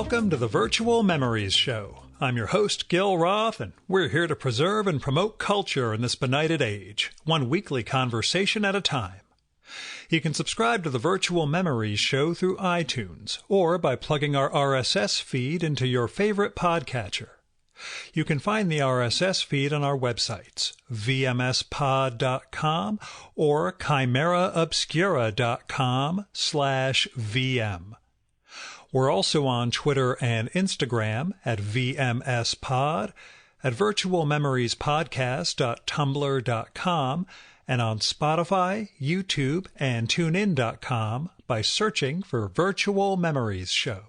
Welcome to the Virtual Memories Show. I'm your host, Gil Roth, and we're here to preserve and promote culture in this benighted age, one weekly conversation at a time. You can subscribe to the Virtual Memories Show through iTunes or by plugging our RSS feed into your favorite podcatcher. You can find the RSS feed on our websites, vmspod.com or chimeraobscura.com/VM. We're also on Twitter and Instagram at VMSPod, at virtualmemoriespodcast.tumblr.com, and on Spotify, YouTube, and TuneIn.com by searching for Virtual Memories Show.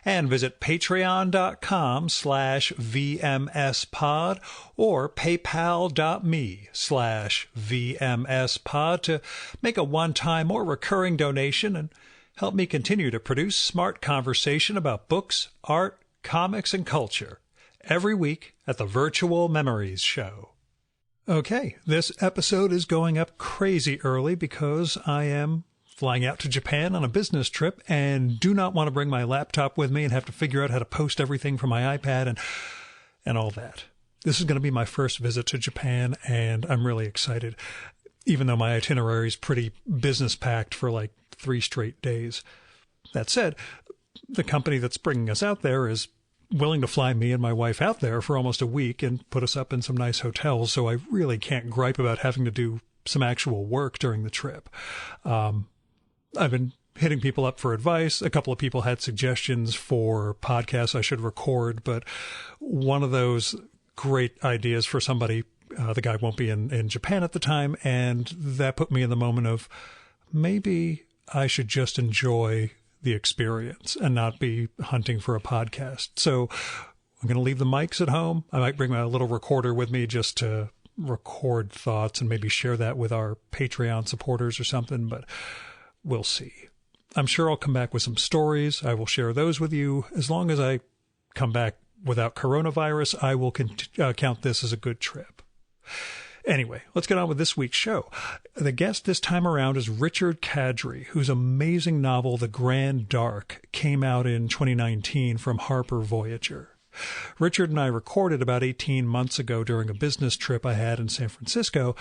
And visit patreon.com/VMSPod or paypal.me/VMSPod to make a one-time or recurring donation and help me continue to produce smart conversation about books, art, comics, and culture every week at the Virtual Memories Show. Okay, this episode is going up crazy early because I am flying out to Japan on a business trip and do not want to bring my laptop with me and have to figure out how to post everything from my iPad and all that. This is going to be my first visit to Japan, and I'm really excited, even though my itinerary is pretty business-packed for like 3 straight days. That said, the company that's bringing us out there is willing to fly me and my wife out there for almost a week and put us up in some nice hotels, so I really can't gripe about having to do some actual work during the trip. I've been hitting people up for advice. A couple of people had suggestions for podcasts I should record, but one of those great ideas for somebody, the guy won't be in Japan at the time, and that put me in the moment of maybe I should just enjoy the experience and not be hunting for a podcast. So I'm going to leave the mics at home. I might bring my little recorder with me just to record thoughts and maybe share that with our Patreon supporters or something, but we'll see. I'm sure I'll come back with some stories. I will share those with you. As long as I come back without coronavirus, I will count this as a good trip. Anyway, let's get on with this week's show. The guest this time around is Richard Kadrey, whose amazing novel, The Grand Dark, came out in 2019 from Harper Voyager. Richard and I recorded about 18 months ago during a business trip I had in San Francisco,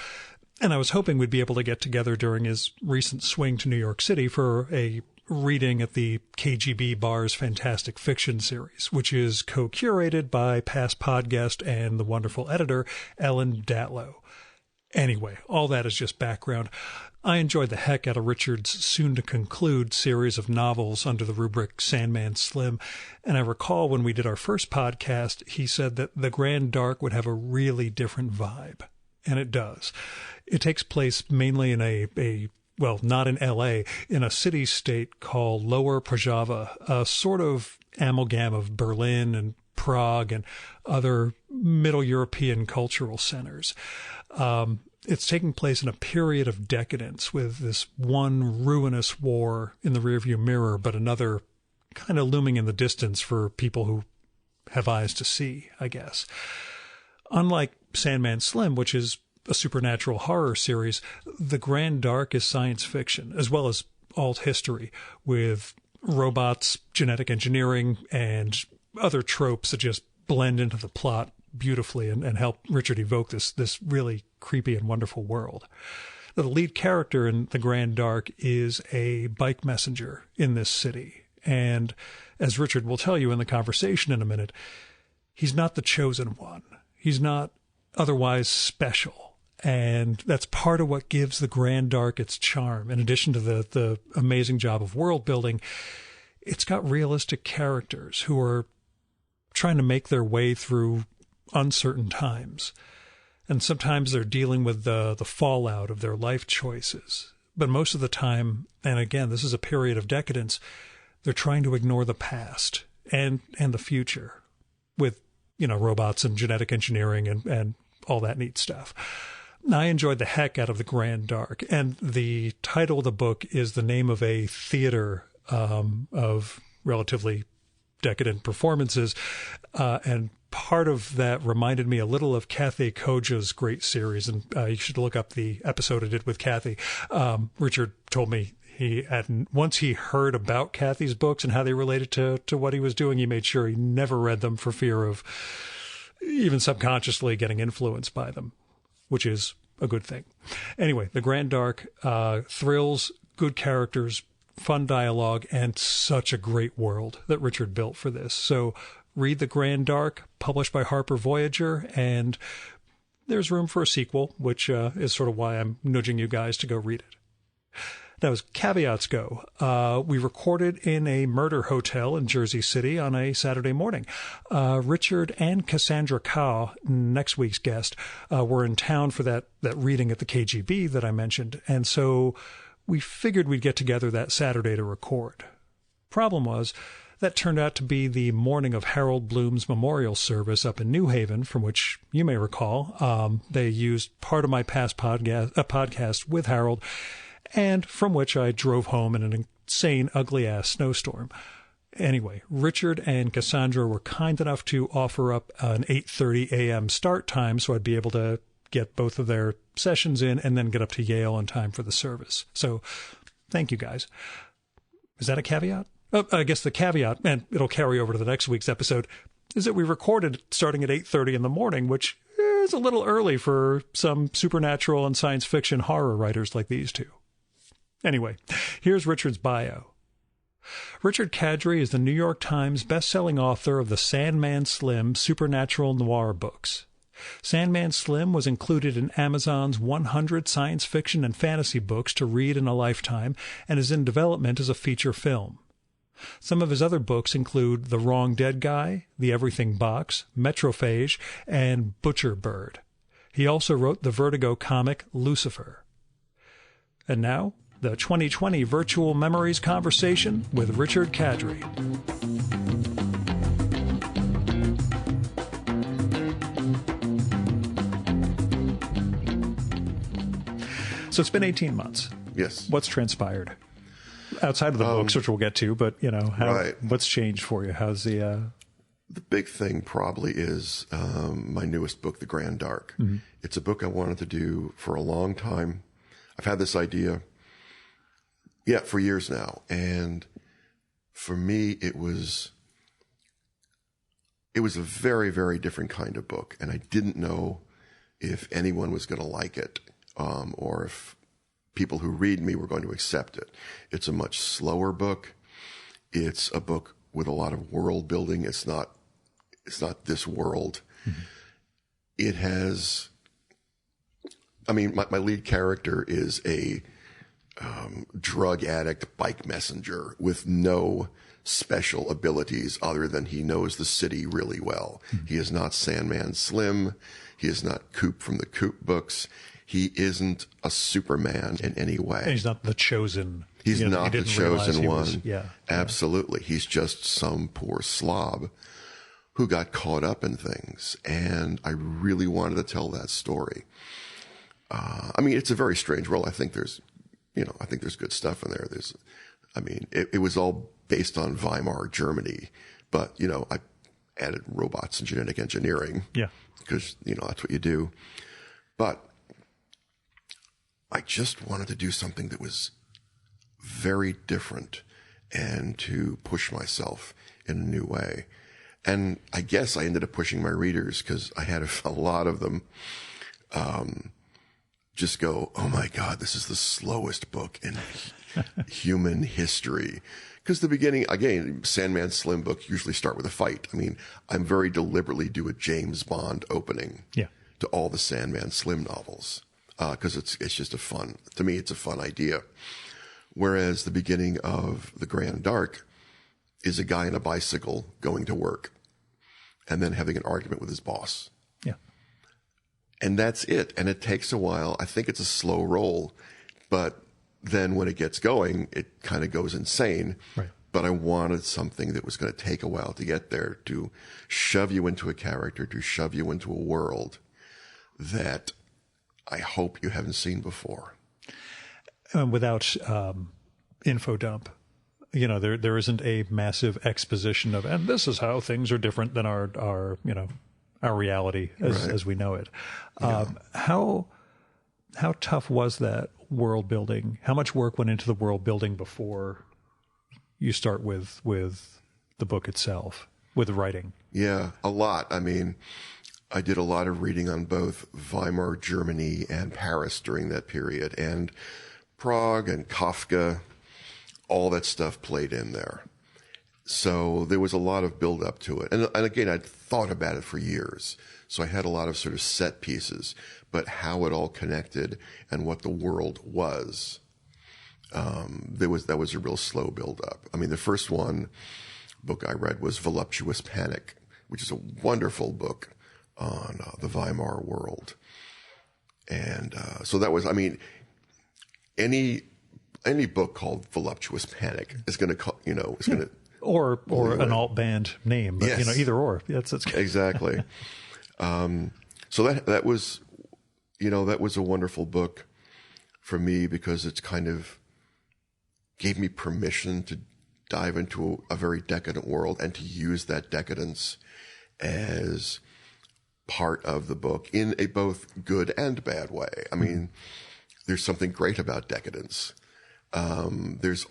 and I was hoping we'd be able to get together during his recent swing to New York City for a reading at the KGB Bar's Fantastic Fiction series, which is co-curated by past podcast and the wonderful editor, Ellen Datlow. Anyway, all that is just background. I enjoyed the heck out of Richard's soon-to-conclude series of novels under the rubric Sandman Slim, and I recall when we did our first podcast, he said that The Grand Dark would have a really different vibe. And it does. It takes place mainly in well, not in L.A., in a city-state called Lower Prajava, a sort of amalgam of Berlin and Prague and other Middle European cultural centers. It's taking place in a period of decadence with this one ruinous war in the rearview mirror, but another kind of looming in the distance for people who have eyes to see, I guess. Unlike Sandman Slim, which is a supernatural horror series, The Grand Dark is science fiction, as well as alt history, with robots, genetic engineering, and other tropes that just blend into the plot beautifully and help Richard evoke this really creepy and wonderful world. The lead character in The Grand Dark is a bike messenger in this city, and as Richard will tell you in the conversation in a minute, he's not the chosen one. He's not otherwise special. And that's part of what gives The Grand Dark its charm. In addition to the amazing job of world building, it's got realistic characters who are trying to make their way through uncertain times. And sometimes they're dealing with the fallout of their life choices. But most of the time, and again, this is a period of decadence, they're trying to ignore the past and the future with robots and genetic engineering and all that neat stuff. I enjoyed the heck out of The Grand Dark, and the title of the book is the name of a theater of relatively decadent performances, and part of that reminded me a little of Kathy Koja's great series, and you should look up the episode I did with Kathy. Richard told me Once he heard about Kathy's books and how they related to what he was doing, he made sure he never read them for fear of even subconsciously getting influenced by them, which is a good thing. Anyway, The Grand Dark, thrills, good characters, fun dialogue, and such a great world that Richard built for this. So read The Grand Dark, published by Harper Voyager, and there's room for a sequel, which is sort of why I'm nudging you guys to go read it. Now, as caveats go, we recorded in a murder hotel in Jersey City on a Saturday morning. Richard and Cassandra Kao, next week's guest, were in town for that reading at the KGB that I mentioned, and so we figured we'd get together that Saturday to record. Problem was, that turned out to be the morning of Harold Bloom's memorial service up in New Haven, from which you may recall they used part of my past podcast with Harold, and from which I drove home in an insane, ugly-ass snowstorm. Anyway, Richard and Cassandra were kind enough to offer up an 8:30 a.m. start time so I'd be able to get both of their sessions in and then get up to Yale on time for the service. So thank you, guys. Is that a caveat? I guess the caveat, and it'll carry over to the next week's episode, is that we recorded starting at 8:30 in the morning, which is a little early for some supernatural and science fiction horror writers like these two. Anyway, here's Richard's bio. Richard Kadrey is the New York Times best-selling author of the Sandman Slim supernatural noir books. Sandman Slim was included in Amazon's 100 science fiction and fantasy books to read in a lifetime and is in development as a feature film. Some of his other books include The Wrong Dead Guy, The Everything Box, Metrophage, and Butcher Bird. He also wrote the Vertigo comic Lucifer. And now, the 2020 Virtual Memories Conversation with Richard Kadrey. So it's been 18 months. Yes. What's transpired? Outside of the books, which we'll get to, but, what's changed for you? How's the big thing probably is my newest book, The Grand Dark. Mm-hmm. It's a book I wanted to do for a long time. I've had this idea, for years now. And for me, it was a very, very different kind of book. And I didn't know if anyone was going to like it, or if people who read me were going to accept it. It's a much slower book. It's a book with a lot of world building. It's not this world. Mm-hmm. It has, my lead character is a drug addict bike messenger with no special abilities other than he knows the city really well. Mm-hmm. He is not Sandman Slim. He is not Coop from the Coop books. He isn't a Superman in any way. And he's not the chosen. He's not the chosen one. Yeah. Absolutely. He's just some poor slob who got caught up in things. And I really wanted to tell that story. It's a very strange world. I think there's good stuff in there. It was all based on Weimar Germany, but, I added robots and genetic engineering. Yeah. Because, that's what you do. But I just wanted to do something that was very different and to push myself in a new way. And I guess I ended up pushing my readers because I had a lot of them just go, oh my God, this is the slowest book in human history. Because the beginning, again, Sandman Slim books usually start with a fight. I'm very deliberately do a James Bond opening to all the Sandman Slim novels. Because it's just to me, it's a fun idea. Whereas the beginning of The Grand Dark is a guy on a bicycle going to work and then having an argument with his boss. Yeah. And that's it. And it takes a while. I think it's a slow roll, but then when it gets going, it kind of goes insane. Right. But I wanted something that was going to take a while to get there, to shove you into a character, to shove you into a world that I hope you haven't seen before. Without info dump, there isn't a massive exposition of, and this is how things are different than our reality as we know it. Yeah. How tough was that world building, how much work went into the world building before you start with the book itself, with the writing? Yeah, a lot. I mean, I did a lot of reading on both Weimar Germany and Paris during that period, and Prague and Kafka, all that stuff played in there. So there was a lot of build up to it. And again, I'd thought about it for years. So I had a lot of sort of set pieces, but how it all connected and what the world was, that was a real slow build up. I mean, the first book I read was Voluptuous Panic, which is a wonderful book on the Weimar world. And so that was, I mean, any book called Voluptuous Panic is going to, is going to, or an alt band name, but yes. Either or. That's exactly. So that was, that was a wonderful book for me because it's kind of gave me permission to dive into a very decadent world and to use that decadence as part of the book in a both good and bad way. I mean, there's something great about decadence. There can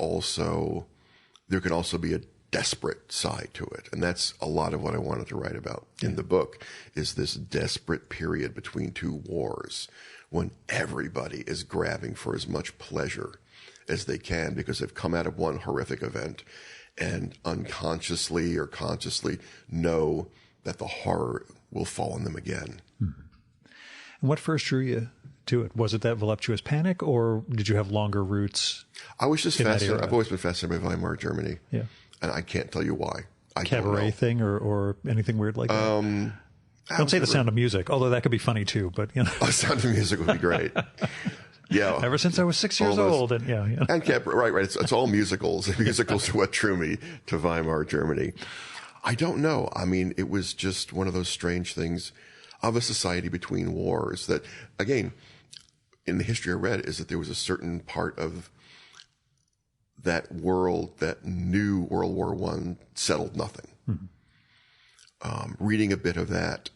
also be a desperate side to it. And that's a lot of what I wanted to write about in the book, is this desperate period between two wars when everybody is grabbing for as much pleasure as they can because they've come out of one horrific event and unconsciously or consciously know that the horror will fall on them again. And what first drew you to it? Was it that Voluptuous Panic, or did you have longer roots? I was just fascinated. I've always been fascinated by Weimar Germany. Yeah. And I can't tell you why. Cabaret thing or anything weird like that? Don't say The Sound of Music, although that could be funny too, but The Sound of Music would be great. Yeah. Ever since I was 6 years old. And And Cabaret, right. It's all musicals. Musicals are what drew me to Weimar Germany. I don't know. I mean, it was just one of those strange things of a society between wars that, again, in the history I read, is that there was a certain part of that world that knew World War I settled nothing. Reading a bit of that,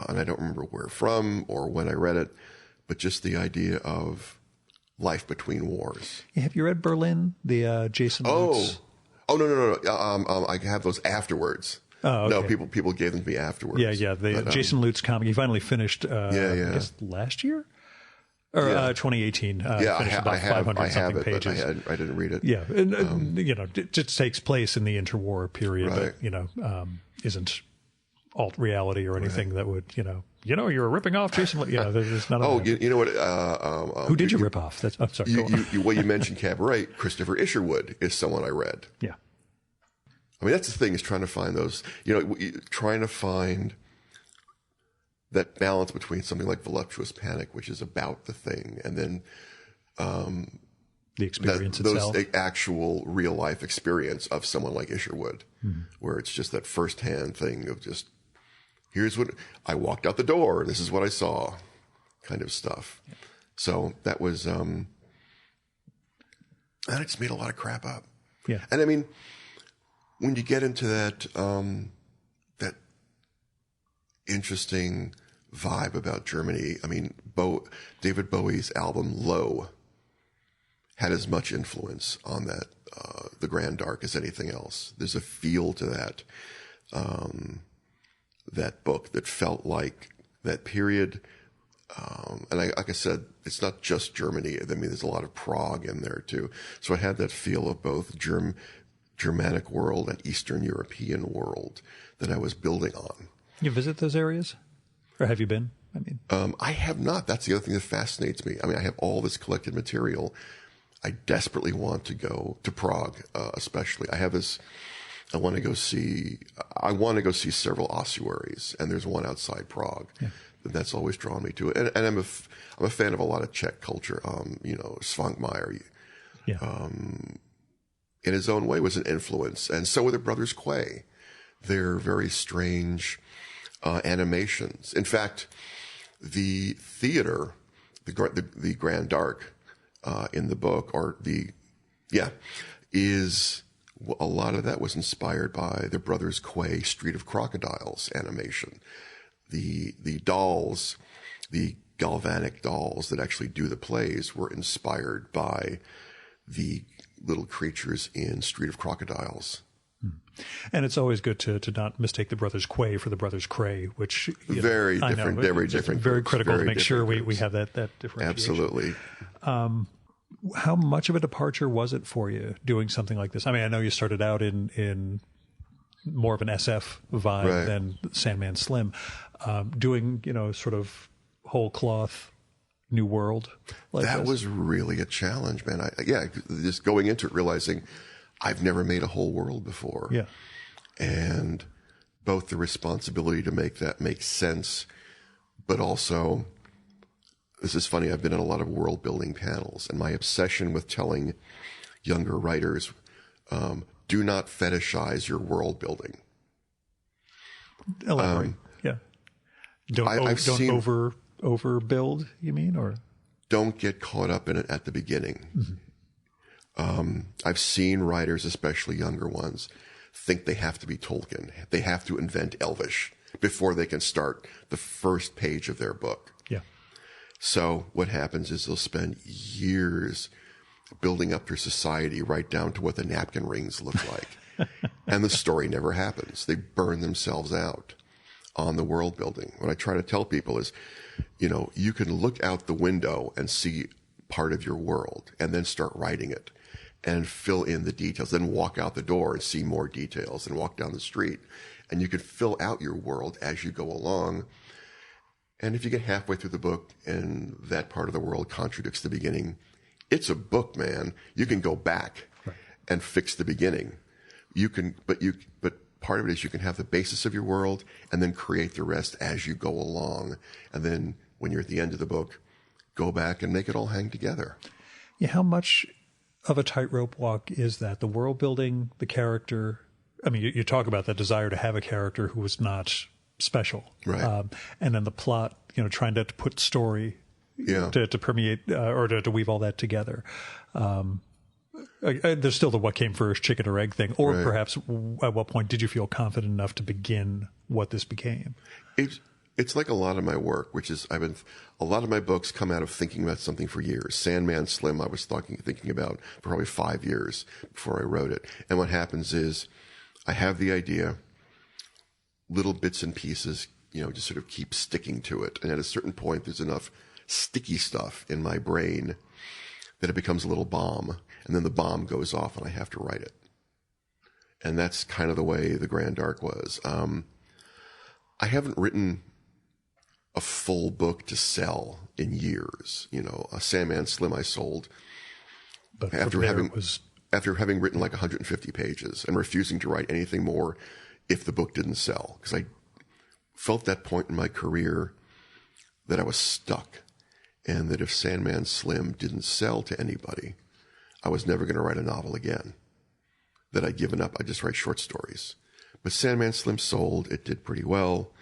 and I don't remember where from or when I read it, but just the idea of life between wars. Have you read Berlin, the Jason Lutz? Oh, no. I have those afterwards. Oh, okay. No, people gave them to me afterwards. Yeah. The Jason Lutz comic, he finally finished, I guess last year? Or 2018. Finished about 500-something pages. But I didn't read it. Yeah. And, it just takes place in the interwar period, right. but, isn't alt reality or anything that would, you're ripping off Jason. There's none of that. You know what? Who did you rip off? I'm sorry. You mentioned Cabaret. Christopher Isherwood is someone I read. Yeah. I mean, that's the thing, is trying to find those, trying to find that balance between something like Voluptuous Panic, which is about the thing, and then the experience itself. Those actual real life experience of someone like Isherwood, where it's just that firsthand thing of just, here's what I walked out the door, this is what I saw, kind of stuff. Yeah. So that was, and I just made a lot of crap up. Yeah. And I mean, when you get into that, that interesting vibe about Germany, I mean, David Bowie's album Low had as much influence on that, The Grand Dark, as anything else. There's a feel to that, that book that felt like that period. And like I said, it's not just Germany. I mean, there's a lot of Prague in there too. So I had that feel of both Germanic world and Eastern European world that I was building on. You visit those areas? Or have you been? I have not. That's the other thing that fascinates me. I mean, I have all this collected material. I desperately want to go to Prague, especially. I want to go see several ossuaries, and there's one outside Prague. Yeah. That's always drawn me to it. And I'm a fan of a lot of Czech culture. Svankmajer, in his own way, was an influence, and so were the brothers Quay. They're very strange animations. In fact, the theater, the Grand Dark, in the book, is a lot of that was inspired by the brothers Quay Street of Crocodiles animation. The dolls, the galvanic dolls that actually do the plays were inspired by the little creatures in Street of Crocodiles. And it's always good to not mistake the Brothers Quay for the Brothers Cray, which very different, very different. Very critical to make sure we groups. have that differentiation. Absolutely. How much of a departure was it for you doing something like this? I mean, I know you started out in more of an SF vibe than Sandman Slim, doing sort of whole cloth new world. Like that this. Was really a challenge, man. Just going into it, realizing I've never made a whole world before. Yeah. And both the responsibility to make that make sense, but also, this is funny, I've been in a lot of world building panels, and my obsession with telling younger writers, do not fetishize your world building. Elaborate. Don't overbuild, you mean? Or don't get caught up in it at the beginning. Mm-hmm. I've seen writers, especially younger ones, think they have to be Tolkien. They have to invent Elvish before they can start the first page of their book. Yeah. So what happens is they'll spend years building up their society right down to what the napkin rings look like. And the story never happens. They burn themselves out on the world building. What I try to tell people is, you can look out the window and see part of your world and then start writing it and fill in the details, then walk out the door and see more details and walk down the street. And you can fill out your world as you go along. And if you get halfway through the book and that part of the world contradicts the beginning, it's a book, man. You can go back and fix the beginning. But part of it is you can have the basis of your world and then create the rest as you go along. And then when you're at the end of the book, go back and make it all hang together. Yeah. How much of a tightrope walk is that? The world building, the character. I mean, you talk about that desire to have a character who was not special. Right. And then the plot, trying to put story to permeate or to weave all that together. There's still the what came first, chicken or egg thing. Or perhaps at what point did you feel confident enough to begin what this became? It's like a lot of my work, which is a lot of my books come out of thinking about something for years. Sandman Slim, I was thinking about for probably 5 years before I wrote it. And what happens is I have the idea, little bits and pieces, just sort of keep sticking to it. And at a certain point, there's enough sticky stuff in my brain that it becomes a little bomb. And then the bomb goes off and I have to write it. And that's kind of the way The Grand Arc was. I haven't written a full book to sell in years. A Sandman Slim I sold but after having written like 150 pages and refusing to write anything more if the book didn't sell. Because I felt that point in my career that I was stuck, and that if Sandman Slim didn't sell to anybody, I was never going to write a novel again. That I'd given up. I just write short stories. But Sandman Slim sold. It did pretty well.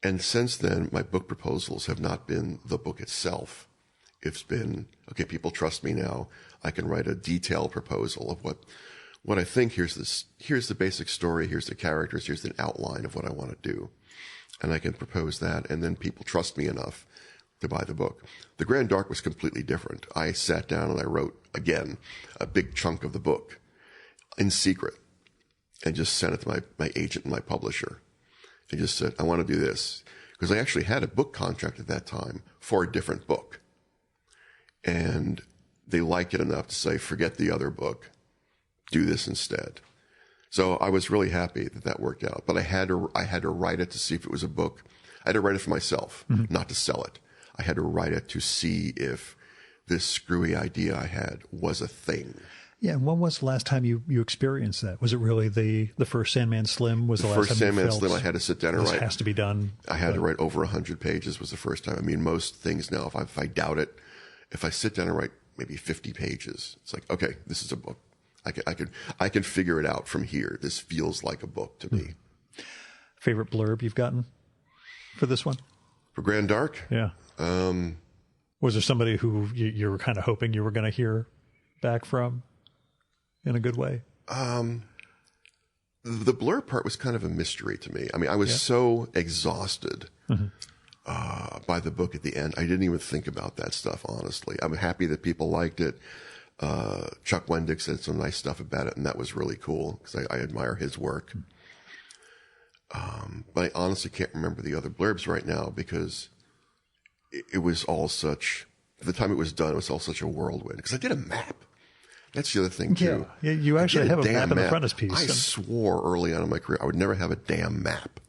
And since then, my book proposals have not been the book itself. It's been, okay, people trust me now. I can write a detailed proposal of what I think. Here's the basic story. Here's the characters. Here's an outline of what I want to do. And I can propose that. And then people trust me enough to buy the book. The Grand Arc was completely different. I sat down and I wrote, again, a big chunk of the book in secret and just sent it to my agent and my publisher. And just said, I want to do this. Because I actually had a book contract at that time for a different book. And they liked it enough to say, forget the other book. Do this instead. So I was really happy that worked out. But I had to write it to see if it was a book. I had to write it for myself, not to sell it. I had to write it to see if this screwy idea I had was a thing. Yeah, and when was the last time you experienced that? Was it really the first Sandman Slim? Was the last time first Sandman you felt Slim? I had to sit down and write. This has to be done. I had to write over 100 pages. Was the first time. I mean, most things now, if I doubt it, if I sit down and write maybe 50 pages, it's like, okay, this is a book. I can figure it out from here. This feels like a book to me. Favorite blurb you've gotten for this one? For Grand Arc? Yeah. Was there somebody who you were kind of hoping you were going to hear back from in a good way? The blurb part was kind of a mystery to me. I mean, I was so exhausted by the book at the end. I didn't even think about that stuff, honestly. I'm happy that people liked it. Chuck Wendick said some nice stuff about it, and that was really cool because I admire his work. But I honestly can't remember the other blurbs right now because it was all such, at the time it was done, it was all such a whirlwind. Because I did a map. That's the other thing, too. Yeah, you actually have a map in the frontispiece. I swore early on in my career I would never have a damn map.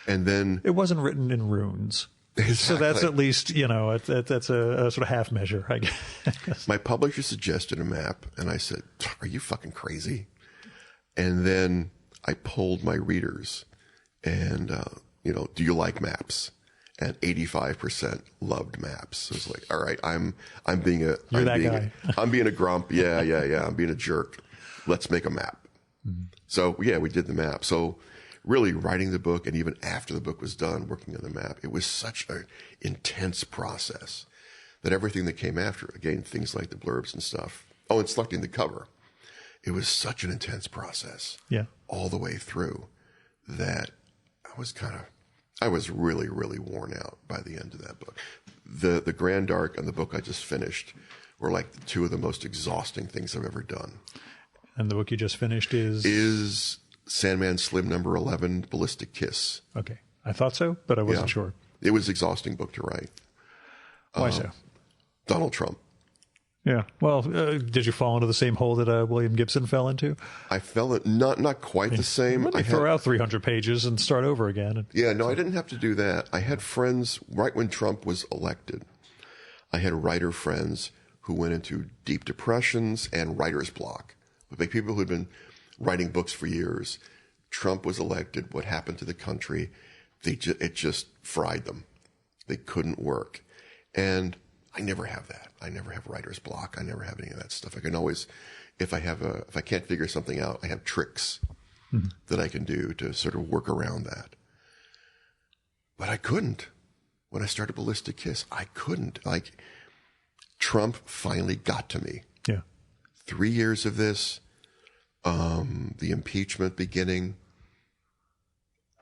And then... It wasn't written in runes. Exactly. So that's at least, that's a sort of half measure, I guess. My publisher suggested a map, and I said, are you fucking crazy? And then I polled my readers, and, do you like maps? And 85% loved maps. So it's like, all right, I'm being a... You're that guy. I'm being a grump. Yeah. I'm being a jerk. Let's make a map. Mm-hmm. So, yeah, we did the map. So... really writing the book and even after the book was done, working on the map, it was such an intense process that everything that came after, again, things like the blurbs and stuff. Oh, and selecting the cover. It was such an intense process all the way through that I was really, really worn out by the end of that book. The Grand Arc and the book I just finished were like two of the most exhausting things I've ever done. And the book you just finished is Sandman Slim number 11, Ballistic Kiss. Okay. I thought so, but I wasn't sure. It was an exhausting book to write. Why so? Donald Trump. Yeah. Well, did you fall into the same hole that William Gibson fell into? I fell in, not quite the same. Let me throw out 300 pages and start over again. Yeah, no, I didn't have to do that. I had friends right when Trump was elected. I had writer friends who went into deep depressions and writer's block. Like people who'd been writing books for years. Trump was elected. What happened to the country? It just fried them. They couldn't work. And I never have that. I never have writer's block. I never have any of that stuff. I can always, if I can't figure something out, I have tricks that I can do to sort of work around that. But I couldn't. When I started Ballistic Kiss, I couldn't. Like, Trump finally got to me. Yeah. 3 years of this, the impeachment beginning,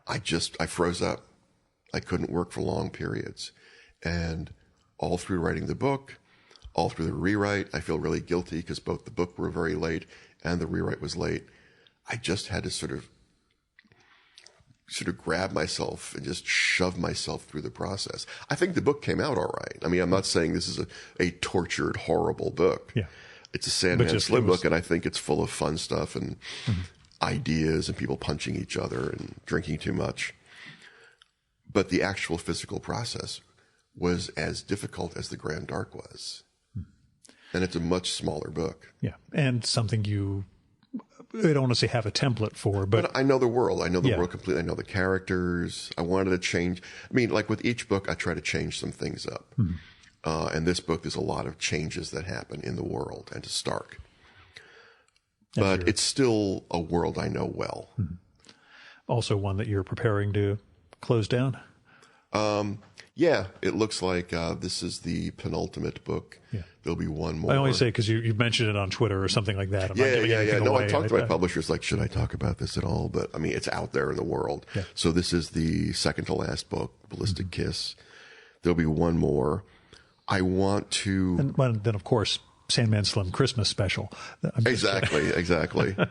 I froze up. I couldn't work for long periods. And all through writing the book, all through the rewrite, I feel really guilty because both the book were very late and the rewrite was late. I just had to sort of grab myself and just shove myself through the process. I think the book came out all right. I mean, I'm not saying this is a tortured, horrible book. Yeah. It's a Sandman Slim book, and I think it's full of fun stuff and ideas and people punching each other and drinking too much. But the actual physical process was as difficult as the Grand Arc was. And it's a much smaller book. Yeah. And something I don't want to say have a template for, but I know the world. I know the world completely. I know the characters. I wanted to change. I mean, like with each book, I try to change some things up. And this book, there's a lot of changes that happen in the world and to Stark. But it's still a world I know well. Also one that you're preparing to close down? Yeah, it looks like this is the penultimate book. Yeah. There'll be one more. I only say because you mentioned it on Twitter or something like that. I'm not giving anything No, away. I talked to my publishers like, should I talk about this at all? But I mean, it's out there in the world. Yeah. So this is the second to last book, Ballistic Kiss. There'll be one more. I want to... And then, of course, Sandman Slim Christmas special. Exactly.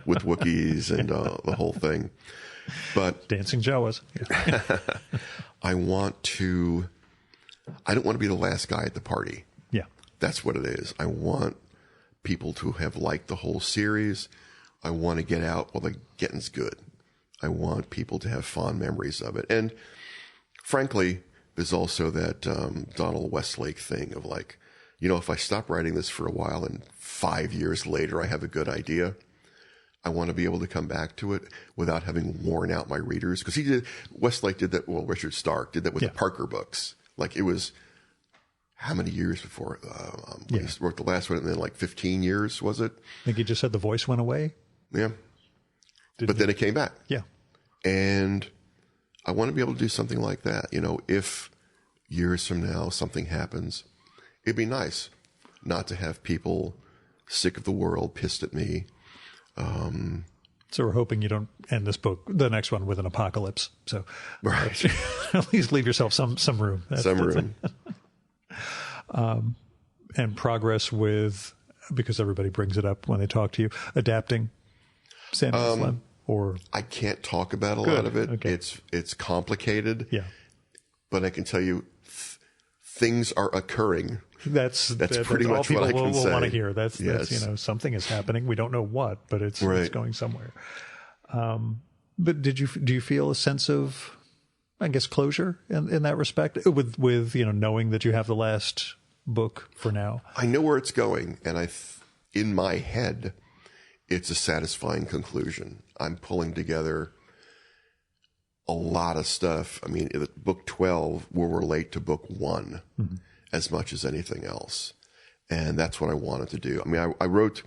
With Wookiees and the whole thing. But Dancing Jawas. Yeah. I don't want to be the last guy at the party. Yeah. That's what it is. I want people to have liked the whole series. I want to get out while the getting's good. I want people to have fond memories of it. And frankly, there's also that Donald Westlake thing of like, if I stop writing this for a while and 5 years later I have a good idea, I want to be able to come back to it without having worn out my readers. Because Westlake did that, Richard Stark did that with the Parker books. Like it was, how many years before he wrote the last one? And then like 15 years, was it? I think he just said the voice went away. Yeah. Then it came back. Yeah. And I want to be able to do something like that. If years from now something happens, it'd be nice not to have people sick of the world, pissed at me, So we're hoping you don't end this book, the next one, with an apocalypse. So Right. at least leave yourself some room. Some room. And progress with, because everybody brings it up when they talk to you, adapting Sandman Slim. Or I can't talk about a lot of it. Okay. It's complicated. Yeah. But I can tell you things are occurring. That's pretty all much people what I can will say. want to hear. That's Yes. something is happening. We don't know what, but it's Right. going somewhere. But do you feel a sense of, I guess, closure in that respect with knowing that you have the last book for now? I know where it's going, and in my head, it's a satisfying conclusion. I'm pulling together a lot of stuff. I mean, book 12 will relate to book 1 as much as anything else. And that's what I wanted to do. I mean, I wrote,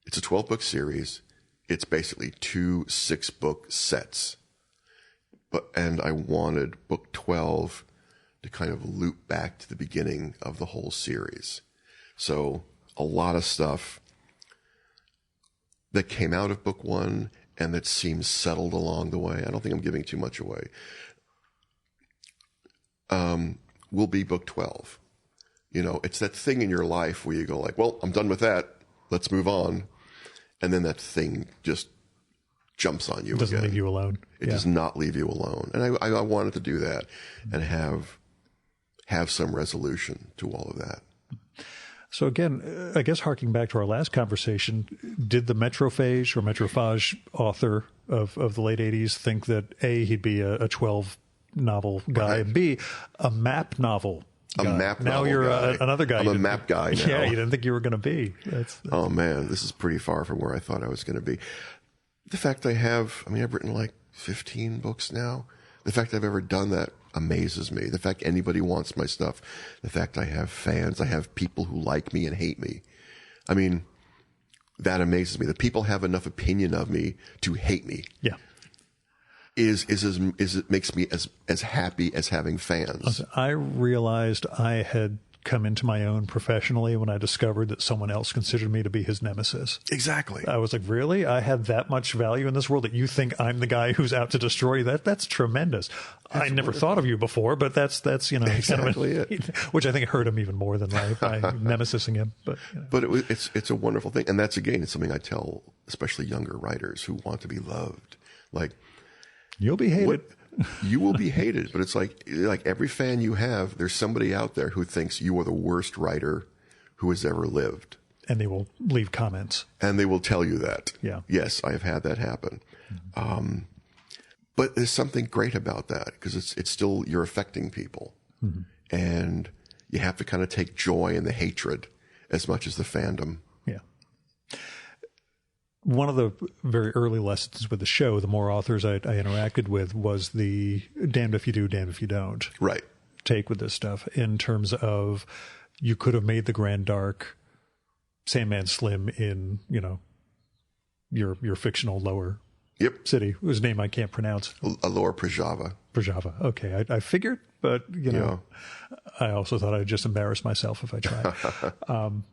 it's a 12-book series. It's basically 2 6-book sets. And I wanted book 12 to kind of loop back to the beginning of the whole series. So a lot of stuff that came out of book 1 and that seems settled along the way. I don't think I'm giving too much away. Will be book 12. It's that thing in your life where you go like, well, I'm done with that. Let's move on. And then that thing just jumps on you. It doesn't leave you alone. It does not leave you alone. And I wanted to do that and have some resolution to all of that. So again, I guess harking back to our last conversation, did the Metrophage or Metrophage author of the late 80s think that A, he'd be a 12 novel guy, Right. and B, a map novel guy? A map now novel you're guy. Another guy. I'm a map guy now. Yeah, you didn't think you were going to be. That's Oh man, this is pretty far from where I thought I was going to be. The fact I've written like 15 books now. The fact I've ever done that amazes me. The fact anybody wants my stuff. The fact I have fans. I have people who like me and hate me. I mean, that amazes me. That people have enough opinion of me to hate me. yeah. It makes me as happy as having fans. I realized I had come into my own professionally when I discovered that someone else considered me to be his nemesis. Exactly. I was like, really? I had that much value in this world that you think I'm the guy who's out to destroy that? That's tremendous. I never thought of you before, but that's Exactly kind of which I think hurt him even more than my nemesising him. But But it's a wonderful thing, and that's again, it's something I tell especially younger writers who want to be loved. Like, you'll be hated. You will be hated, but it's like every fan you have, there's somebody out there who thinks you are the worst writer who has ever lived. And they will leave comments. And they will tell you that. Yeah. Yes, I have had that happen. But there's something great about that because it's still, you're affecting people. And you have to kind of take joy in the hatred as much as the fandom. Yeah. One of the very early lessons with the show, the more authors I interacted with, was the damned if you do, damned if you don't. Right. Take with this stuff in terms of you could have made the Grand Dark Sandman Slim in, your fictional lower Yep. city, whose name I can't pronounce. Alora Prajava. Prajava. Okay. I figured, but, Yeah. I also thought I'd just embarrass myself if I tried.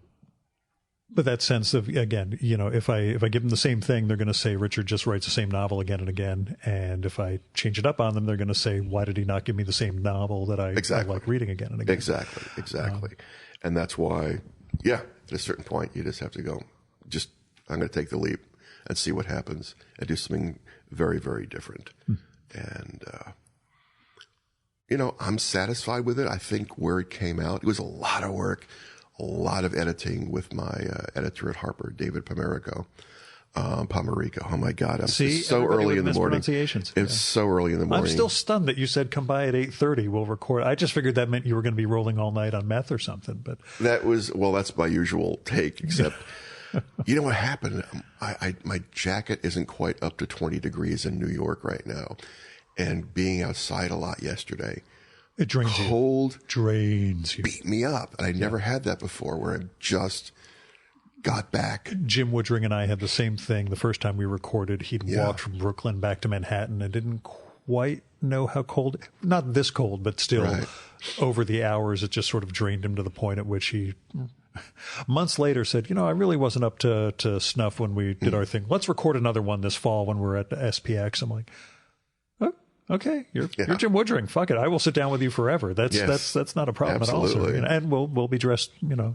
But that sense of, again, if I give them the same thing, they're going to say Richard just writes the same novel again and again. And if I change it up on them, they're going to say, why did he not give me the same novel that I like reading again and again? Exactly. And that's why, at a certain point, you just have to go, I'm going to take the leap and see what happens and do something very, very different. And, I'm satisfied with it. I think where it came out, it was a lot of work. A lot of editing with my editor at Harper, David Pomerico. Oh my God! It's so early in the morning. It's so early in the morning. I'm still stunned that you said come by at 8:30. We'll record. I just figured that meant you were going to be rolling all night on meth or something. But that's my usual take. Except, you know what happened? My jacket isn't quite up to 20 degrees in New York right now, and being outside a lot yesterday. It drains Cold drains you. Beat me up. And I never had that before where I just got back. Jim Woodring and I had the same thing the first time we recorded. He'd walked from Brooklyn back to Manhattan and didn't quite know how cold, not this cold, but still over the hours, it just sort of drained him to the point at which he months later said, I really wasn't up to snuff when we did our thing. Let's record another one this fall when we're at the SPX. I'm like, oh, okay, you're Jim Woodring. Fuck it. I will sit down with you forever. That's not a problem Absolutely. at all. And we'll be dressed,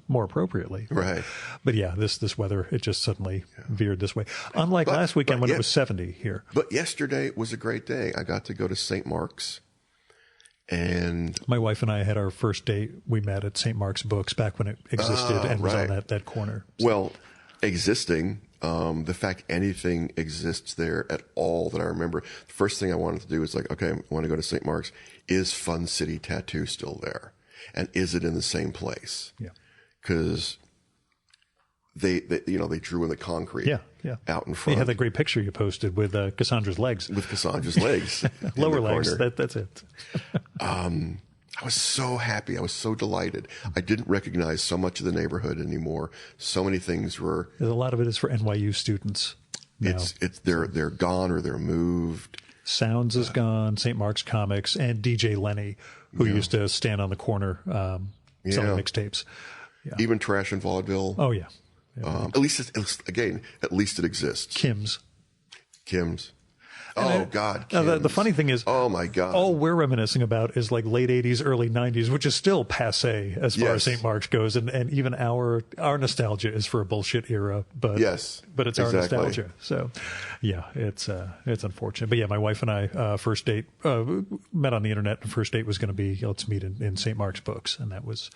more appropriately. Right. But yeah, this weather, it just suddenly veered this way. Unlike last weekend when it was 70 here. But yesterday was a great day. I got to go to St. Mark's. And my wife and I had our first date. We met at St. Mark's Books back when it existed and was on that corner. Well, existing, the fact anything exists there at all that I remember, the first thing I wanted to do was like, okay, I want to go to St. Mark's. Is Fun City Tattoo still there? And is it in the same place? Yeah. Because they drew in the concrete out in front. You had that great picture you posted with Cassandra's legs. With Cassandra's legs. Lower legs. That's it. I was so happy. I was so delighted. I didn't recognize so much of the neighborhood anymore. So many things were. A lot of it is for NYU students. Now. They're gone or they're moved. Sounds is gone. St. Mark's Comics and DJ Lenny, who used to stand on the corner selling mixtapes. Yeah. Even Trash and Vaudeville. Oh yeah. At least it exists. Kim's. God. The funny thing is, oh my God, all we're reminiscing about is like late 80s, early 90s, which is still passé as far as St. Mark's goes. And even our nostalgia is for a bullshit era, but it's our nostalgia. So yeah, it's unfortunate. But yeah, my wife and I, first date, met on the internet. The first date was going to be, let's meet in St. Mark's Books. And that was,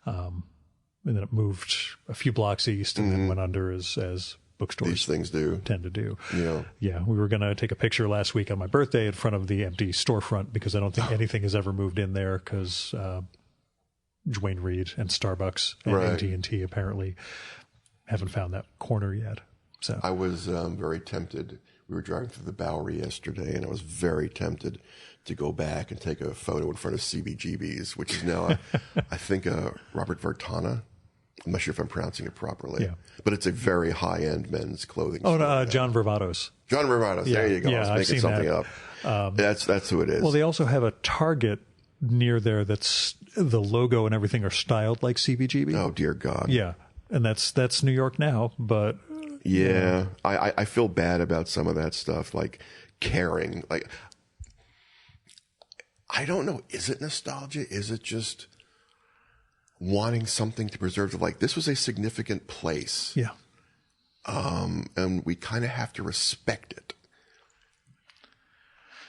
and then it moved a few blocks east and then went under as bookstores these things tend to do. Yeah. We were going to take a picture last week on my birthday in front of the empty storefront because I don't think anything has ever moved in there because Duane Reade and Starbucks and AT&T apparently haven't found that corner yet. So I was very tempted. We were driving through the Bowery yesterday, and I was very tempted to go back and take a photo in front of CBGB's, which is now, I think, Robert Vartana. I'm not sure if I'm pronouncing it properly, but it's a very high-end men's clothing store. John Vervatos. John Vervatos. There you go. Yeah, I was making something up. That's who it is. Well, they also have a Target near there that's the logo and everything are styled like CBGB. Oh, dear God. Yeah, and that's New York now, but... Yeah, I feel bad about some of that stuff, like caring. Like, I don't know. Is it nostalgia? Is it just wanting something to preserve? Like, this was a significant place. Yeah. And we kind of have to respect it.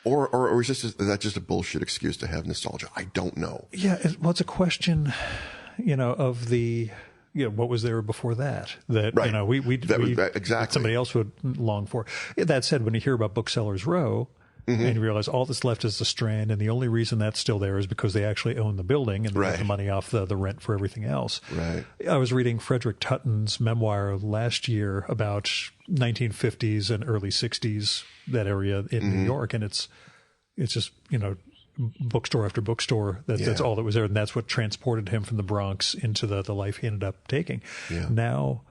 Or is that just a bullshit excuse to have nostalgia? I don't know. Yeah. It's a question, of the... what was there before that? Exactly. Somebody else would long for. That said, when you hear about Booksellers Row, and you realize all that's left is the Strand, and the only reason that's still there is because they actually own the building and they get the money off the rent for everything else. Right. I was reading Frederick Tutton's memoir last year about 1950s and early 60s, that area in New York, and it's just, bookstore after bookstore. That's all that was there. And that's what transported him from the Bronx into the life he ended up taking. Yeah. Now,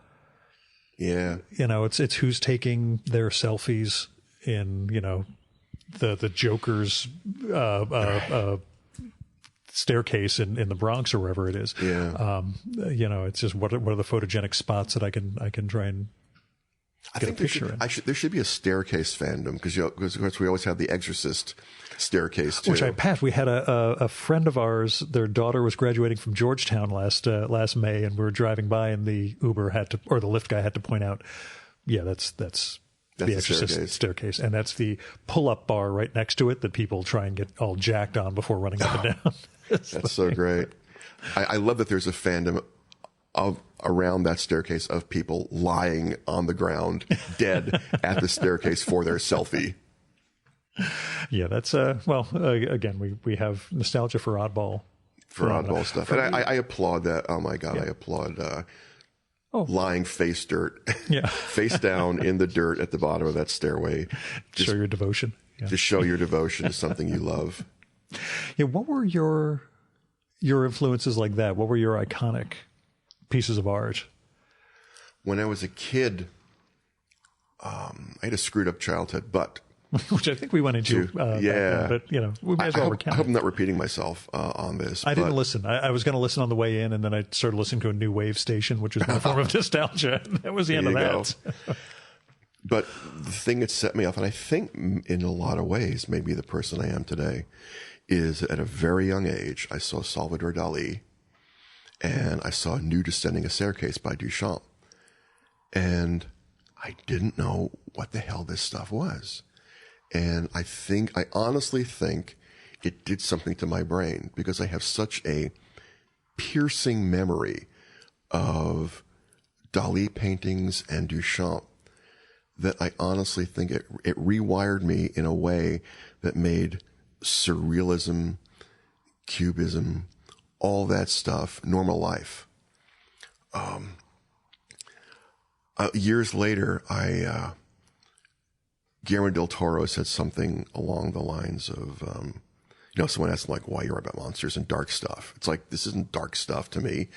it's who's taking their selfies in, the Joker's, staircase in the Bronx or wherever it is. Yeah. It's just what are the photogenic spots that I can try and I think there should be a staircase fandom because of course we always have the Exorcist staircase too. Which we had a friend of ours. Their daughter was graduating from Georgetown last May, and we were driving by, and the the Lyft guy had to point out, that's the Exorcist staircase, and that's the pull-up bar right next to it that people try and get all jacked on before running up and down. That's so great. I love that there's a fandom around that staircase of people lying on the ground dead at the staircase for their selfie. Yeah, that's again, we have nostalgia for oddball stuff, and I applaud that. Oh my God, I applaud lying face down in the dirt at the bottom of that stairway. Show your devotion. Yeah. To show your devotion to something you love. Yeah, what were your influences like that? What were your iconic pieces of art? When I was a kid, I had a screwed up childhood, but which I think we went into. Back then, but we may as well recount. I hope I'm not repeating myself on this. I didn't listen. I was going to listen on the way in, and then I started listening to a new wave station, which is my form of nostalgia. That was the end of that. But the thing that set me off, and I think in a lot of ways, maybe the person I am today, is at a very young age, I saw Salvador Dali, and I saw New Descending a Staircase by Duchamp. And I didn't know what the hell this stuff was. And I honestly think it did something to my brain, because I have such a piercing memory of Dali paintings and Duchamp that I honestly think it rewired me in a way that made surrealism, cubism, all that stuff normal life. Years later, Guillermo del Toro said something along the lines of, someone asked him, like, why you write about monsters and dark stuff. It's like, this isn't dark stuff to me.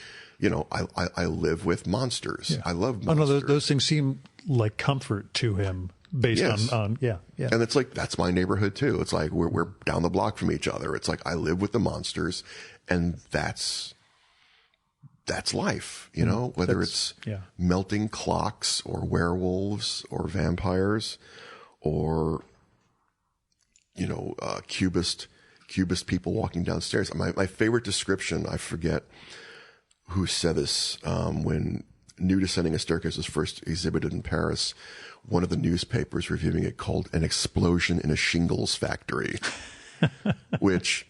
I live with monsters. Yeah. I love monsters. Oh, no, those things seem like comfort to him based on. And it's like, that's my neighborhood too. It's like, we're down the block from each other. It's like, I live with the monsters, and that's life, whether it's melting clocks or werewolves or vampires or, cubist people walking downstairs. My favorite description, I forget who said this, when New Descending a Staircase was first exhibited in Paris, one of the newspapers reviewing it called an explosion in a shingles factory, which...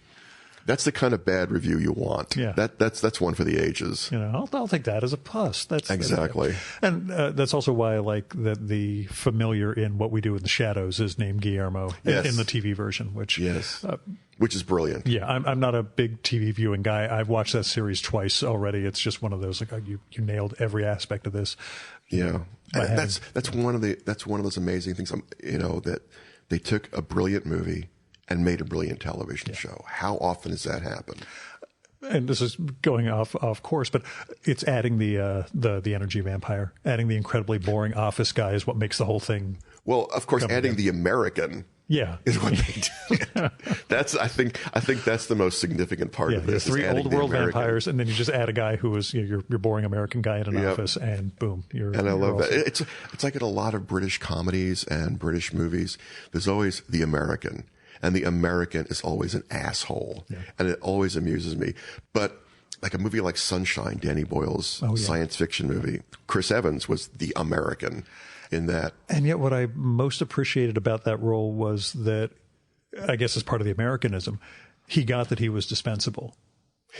That's the kind of bad review you want. Yeah. That's one for the ages. I'll take that as a plus. That's exactly. And that's also why I like that the familiar in What We Do in the Shadows is named Guillermo in the TV version, which is brilliant. Yeah, I'm not a big TV viewing guy. I've watched that series twice already. It's just one of those, like, you nailed every aspect of this. Yeah, and that's one of those amazing things. That they took a brilliant movie and made a brilliant television show. How often does that happen? And this is going off course, but it's adding the energy vampire, adding the incredibly boring office guy is what makes the whole thing. Well, of course, adding the American. Is what they do. I think that's the most significant part of this. Three old world vampires, and then you just add a guy who is your boring American guy in an office, and boom, I love that. It's like in a lot of British comedies and British movies, there's always the American. And the American is always an asshole. Yeah. And it always amuses me. But like a movie like Sunshine, Danny Boyle's science fiction movie, Chris Evans was the American in that. And yet what I most appreciated about that role was that, I guess as part of the Americanism, he got that he was dispensable.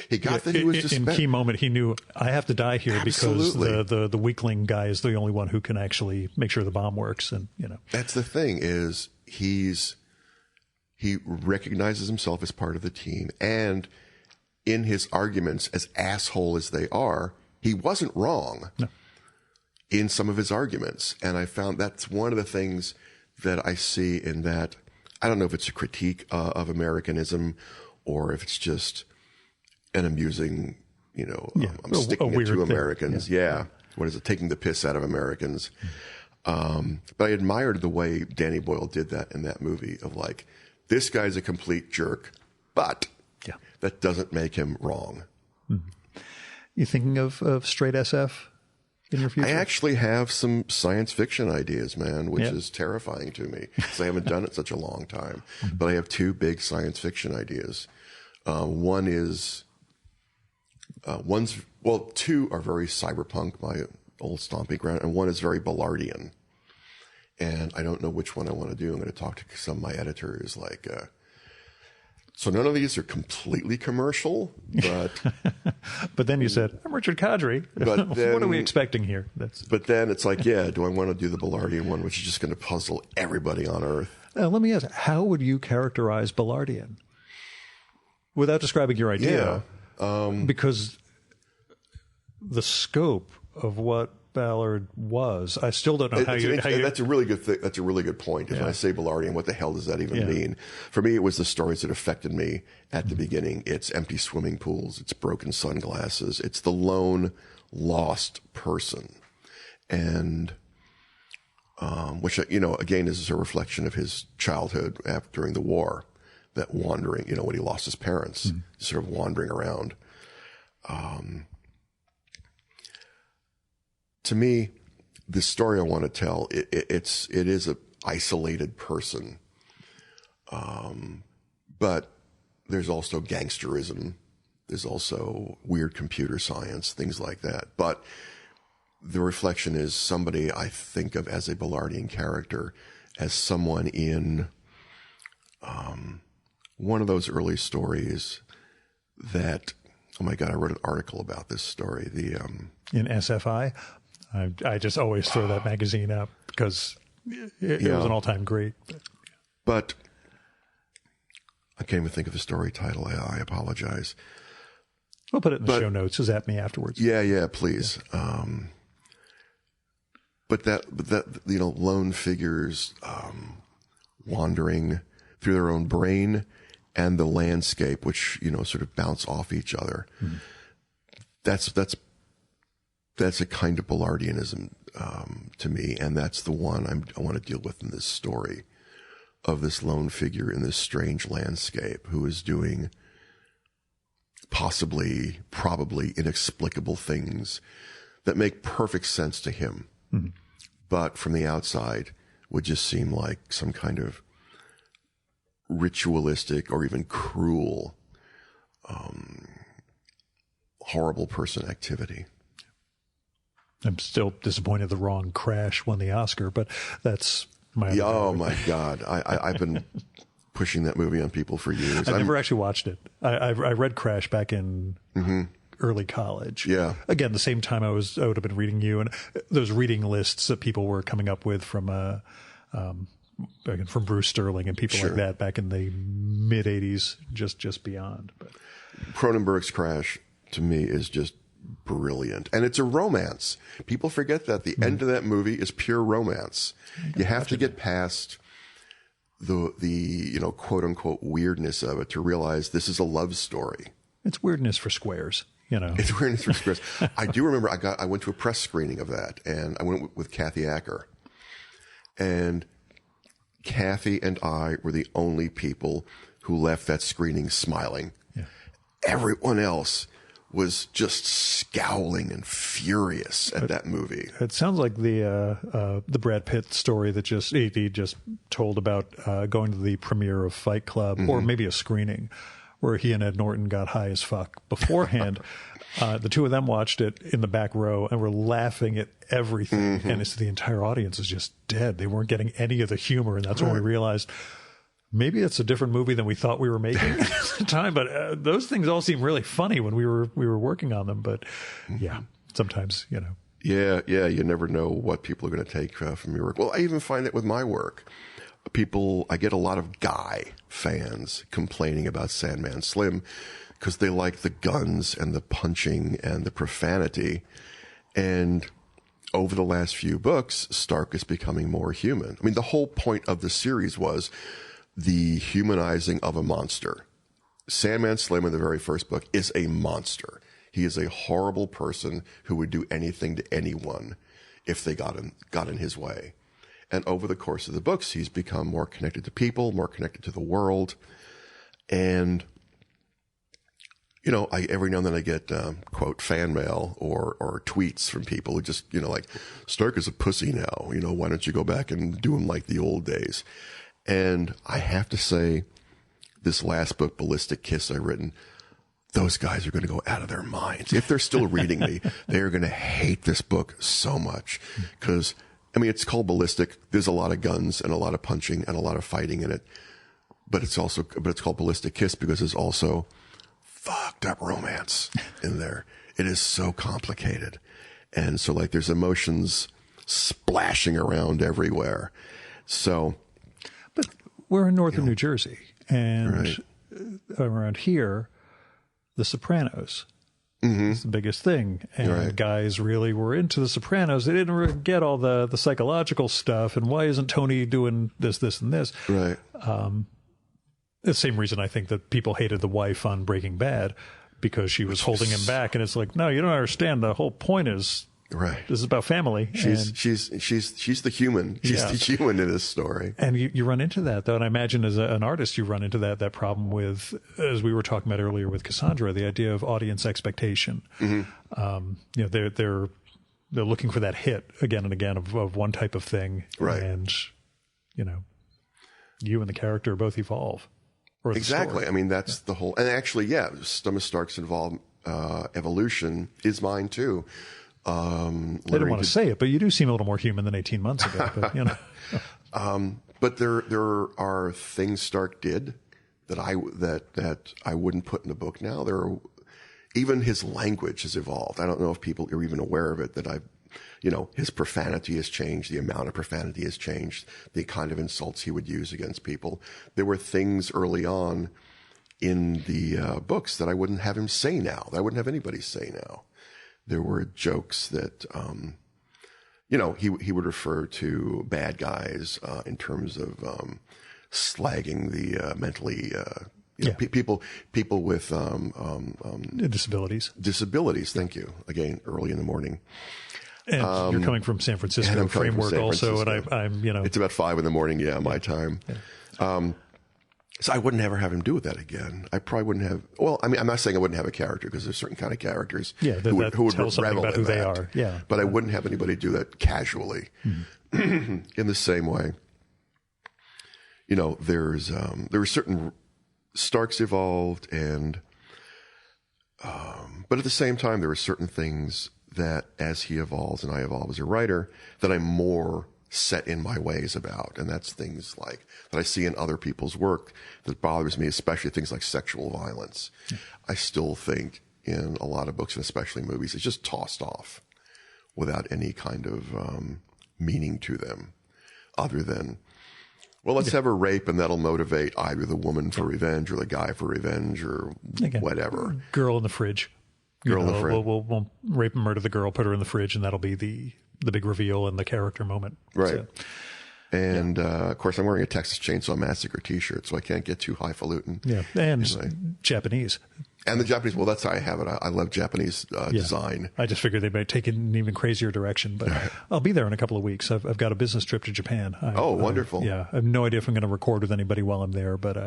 He got that he was dispensable. In key moment, he knew, I have to die here because the weakling guy is the only one who can actually make sure the bomb works. And, That's the thing is he recognizes himself as part of the team, and in his arguments, as asshole as they are, he wasn't wrong in some of his arguments. And I found that's one of the things that I see in that. I don't know if it's a critique of Americanism or if it's just an amusing, I'm sticking it to Americans. Yeah. What is it? Taking the piss out of Americans. But I admired the way Danny Boyle did that in that movie of like, this guy's a complete jerk, but that doesn't make him wrong. Mm-hmm. You thinking of straight SF in your future? I actually have some science fiction ideas, man, which is terrifying to me because I haven't done it such a long time. Mm-hmm. But I have two big science fiction ideas. Two are very cyberpunk, my old stomping ground, and one is very Ballardian. And I don't know which one I want to do. I'm going to talk to some of my editors. So none of these are completely commercial, but but then you said, "I'm Richard Kadrey." But then, what are we expecting here? But then it's like, do I want to do the Ballardian one, which is just going to puzzle everybody on Earth? Let me ask: how would you characterize Ballardian without describing your idea? Because the scope of what Ballard was. I still don't know how you. That's a really good thing. That's a really good point. When I say Ballardian, what the hell does that even mean? For me, it was the stories that affected me at the beginning. It's empty swimming pools. It's broken sunglasses. It's the lone lost person. And which, you know, again, is a reflection of his childhood during the war, that wandering, you know, when he lost his parents, sort of wandering around. To me, the story I want to tell, it is a isolated person. But there's also gangsterism. There's also weird computer science, things like that. But the reflection is somebody I think of as a Ballardian character, as someone in one of those early stories that, oh my God, I wrote an article about this story. In SFI, I just always throw that magazine up because it was an all-time great. But I can't even think of the story title. I apologize. We'll put it in the show notes. Just at me afterwards. Yeah, please. Yeah. But that, you know, lone figures wandering through their own brain and the landscape, which, you know, sort of bounce off each other. Mm-hmm. That's a kind of Ballardianism to me, and that's the one I want to deal with in this story, of this lone figure in this strange landscape who is doing probably inexplicable things that make perfect sense to him, but from the outside would just seem like some kind of ritualistic or even cruel, horrible person activity. I'm still disappointed the wrong Crash won the Oscar, but that's my... Oh my God. I've been pushing that movie on people for years. I've never actually watched it. I read Crash back in early college. Yeah. Again, the same time I would have been reading you, and those reading lists that people were coming up with from Bruce Sterling and people like that back in the mid 80s, just beyond. But Cronenberg's Crash to me is just brilliant, and it's a romance. People forget that the end of that movie is pure romance. You have to get past the you know, quote unquote weirdness of it to realize this is a love story. It's weirdness for squares, you know. It's weirdness for squares. I do remember I went to a press screening of that, and I went with Kathy Acker, and Kathy and I were the only people who left that screening smiling. Yeah. Everyone else was just scowling and furious at that movie. It sounds like the Brad Pitt story that he just told about going to the premiere of Fight Club, or maybe a screening, where he and Ed Norton got high as fuck beforehand. The two of them watched it in the back row and were laughing at everything. And it's the entire audience is just dead. They weren't getting any of the humor. And that's when we realized maybe it's a different movie than we thought we were making at the time. But those things all seem really funny when we were working on them. But yeah, sometimes, you know. Yeah. You never know what people are going to take from your work. Well, I even find that with my work. I get a lot of guy fans complaining about Sandman Slim because they like the guns and the punching and the profanity. And over the last few books, Stark is becoming more human. I mean, the whole point of the series was the humanizing of a monster. Sandman Slim in the very first book is a monster. He is a horrible person who would do anything to anyone if they got in his way. And over the course of the books, he's become more connected to people, more connected to the world. And, you know, every now and then I get, quote, fan mail or tweets from people who just, you know, like, Stark is a pussy now. You know, why don't you go back and do him like the old days? And I have to say, this last book, Ballistic Kiss, I've written, those guys are going to go out of their minds. If they're still reading me, they are going to hate this book so much because, I mean, it's called Ballistic. There's a lot of guns and a lot of punching and a lot of fighting in it. But it's called Ballistic Kiss because there's also fucked up romance in there. It is so complicated. And so like there's emotions splashing around everywhere. So. But we're in northern New Jersey, and around here, The Sopranos is the biggest thing. And guys really were into The Sopranos. They didn't really get all the psychological stuff. And why isn't Tony doing this, and this? Right. The same reason I think that people hated the wife on Breaking Bad, because she was holding him back. And it's like, no, you don't understand. The whole point is Right. This is about family. She's the human. She's the human in this story. And you run into that, though. And I imagine as an artist, you run into that problem with, as we were talking about earlier with Cassandra, the idea of audience expectation. They're looking for that hit again and again of one type of thing. Right. And, you and the character both evolve. Or Exactly. I mean, that's the whole, and actually, some of Stark's evolution is mine too. I didn't want to say it, but you do seem a little more human than 18 months ago. But, but there are things Stark did that I wouldn't put in the book now. Even his language has evolved. I don't know if people are even aware of it, that his profanity has changed. The amount of profanity has changed. The kind of insults he would use against people. There were things early on in the books that I wouldn't have him say now, that I wouldn't have anybody say now. There were jokes that, he would refer to bad guys in terms of slagging the mentally, people with disabilities. Disabilities. Thank you. Again, early in the morning. And you're coming from San Francisco framework also, and I'm it's about 5 a.m. Yeah, my time. Yeah. So I wouldn't ever have him do that again. I probably wouldn't have. Well, I mean, I'm not saying I wouldn't have a character, because there's certain kind of characters who would tell something revel about who in they that. are. Yeah, but I wouldn't have anybody do that casually. In the same way, there were certain Starks evolved, and but at the same time, there were certain things that, as he evolves and I evolve as a writer, that I'm more set in my ways about. And that's things like that I see in other people's work that bothers me, especially things like sexual violence. I still think in a lot of books, and especially movies, it's just tossed off without any kind of meaning to them, other than, well, let's have a rape and that'll motivate either the woman for revenge or the guy for revenge or whatever. Girl in the fridge. Girl in the fridge. We'll rape and murder the girl, put her in the fridge, and that'll be the big reveal and the character moment. Right. So, and, of course, I'm wearing a Texas Chainsaw Massacre t-shirt, so I can't get too highfalutin. Yeah. And Japanese. And the Japanese, well, that's how I have it. I love Japanese design. I just figured they might take it in an even crazier direction, but I'll be there in a couple of weeks. I've got a business trip to Japan. Wonderful. I have no idea if I'm going to record with anybody while I'm there, but,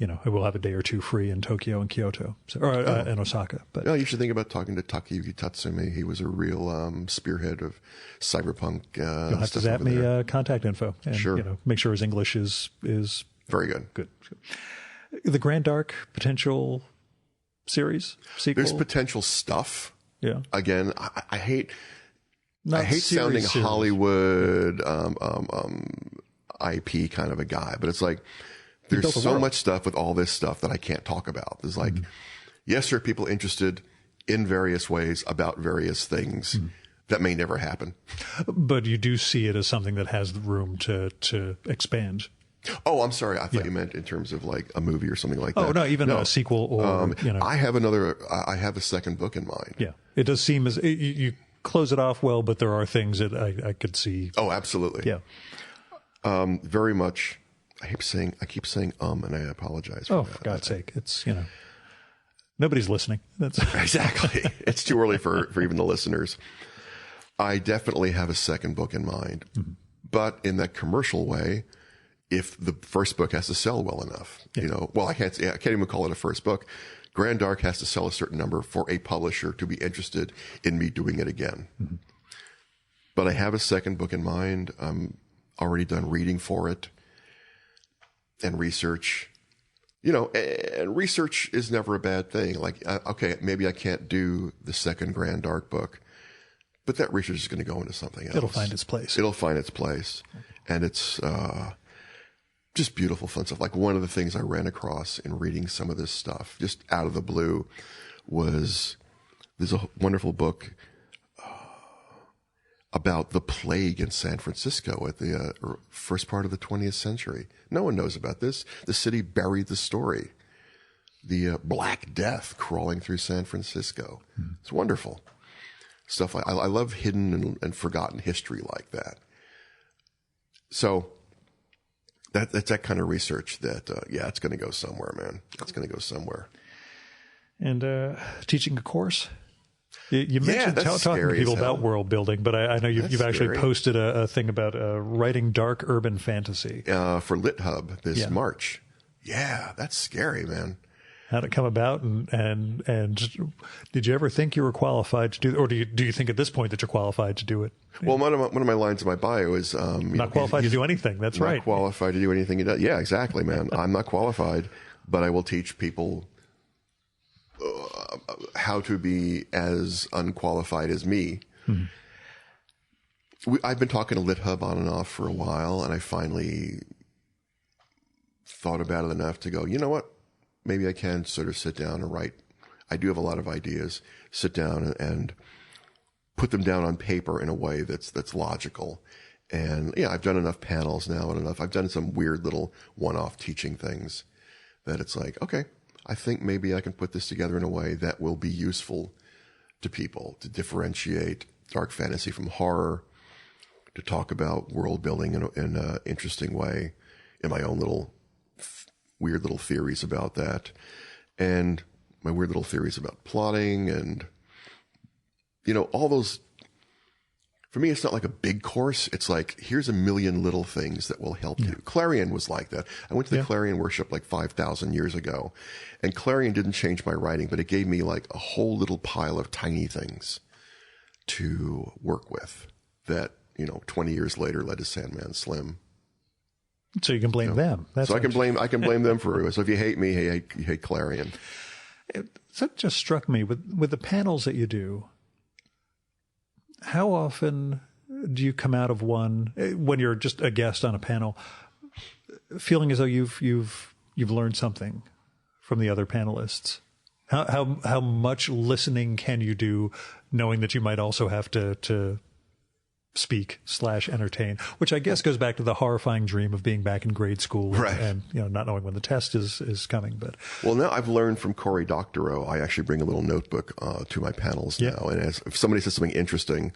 I will have a day or two free in Tokyo and Kyoto, and Osaka. But you should think about talking to Takayuki Tatsumi. He was a real spearhead of cyberpunk. You'll have to zap me contact info. And, sure. Make sure his English is very good. Good. The Grand Dark potential series sequel. There's potential stuff. Yeah. Again, I hate sounding Hollywood IP kind of a guy, but it's like, there's so much stuff with all this stuff that I can't talk about. There's like, yes, there are people interested in various ways about various things that may never happen. But you do see it as something that has the room to expand. Oh, I'm sorry. I thought you meant in terms of like a movie or something like that. Oh, no, even a sequel or, I have a second book in mind. Yeah. It does seem as you close it off well, but there are things that I could see. Oh, absolutely. Yeah. Very much. I keep saying, and I apologize for that. For God's sake. It's, nobody's listening. That's exactly. It's too early for even the listeners. I definitely have a second book in mind, but in that commercial way, if the first book has to sell well enough, I can't even call it a first book. Grand Dark has to sell a certain number for a publisher to be interested in me doing it again. But I have a second book in mind. I'm already done reading for it. And research, and research is never a bad thing. Like, okay, maybe I can't do the second Grand Dark book, but that research is going to go into something else. It'll find its place. And it's just beautiful, fun stuff. Like, one of the things I ran across in reading some of this stuff, just out of the blue, was there's a wonderful book about the plague in San Francisco at the first part of the 20th century. No one knows about this. The city buried the story. The Black Death crawling through San Francisco. It's wonderful stuff. I love hidden and forgotten history like that. So that's that kind of research that, it's going to go somewhere, man. It's going to go somewhere. And teaching a course? You mentioned that's talking to scary people as hell. about world building, but I know you've actually scary. posted a thing about writing dark urban fantasy. For LitHub this Yeah. March. Yeah, that's scary, man. How'd it come about, and did you ever think you were qualified to do, or do you think at this point that you're qualified to do it? Well, one of my lines in my bio is Not qualified to do anything. That's not right. qualified to do anything he does. Yeah, exactly, man. I'm not qualified, but I will teach people how to be as unqualified as me. I've been talking to LitHub on and off for a while, and I finally thought about it enough to go, you know what? Maybe I can sort of sit down and write. I do have a lot of ideas. Sit down and put them down on paper in a way that's logical. And yeah, I've done enough panels now and enough. I've done some weird little one-off teaching things that it's like, okay, I think maybe I can put this together in a way that will be useful to people, to differentiate dark fantasy from horror, to talk about world building in an interesting way, in my own little weird little theories about that, and my weird little theories about plotting, and all those. For me, it's not like a big course. It's like, here's a million little things that will help you. Clarion was like that. I went to the Clarion workshop like 5,000 years ago, and Clarion didn't change my writing, but it gave me like a whole little pile of tiny things to work with that, 20 years later led to Sandman Slim. So you can blame them. So I can blame them for it. So if you hate me, you hate Clarion. That just struck me with the panels that you do. How often do you come out of one when you're just a guest on a panel, feeling as though you've learned something from the other panelists? How much listening can you do, knowing that you might also have to speak / entertain, which I guess goes back to the horrifying dream of being back in grade school, right, and not knowing when the test is coming. But now I've learned from Cory Doctorow. I actually bring a little notebook to my panels now, and if somebody says something interesting,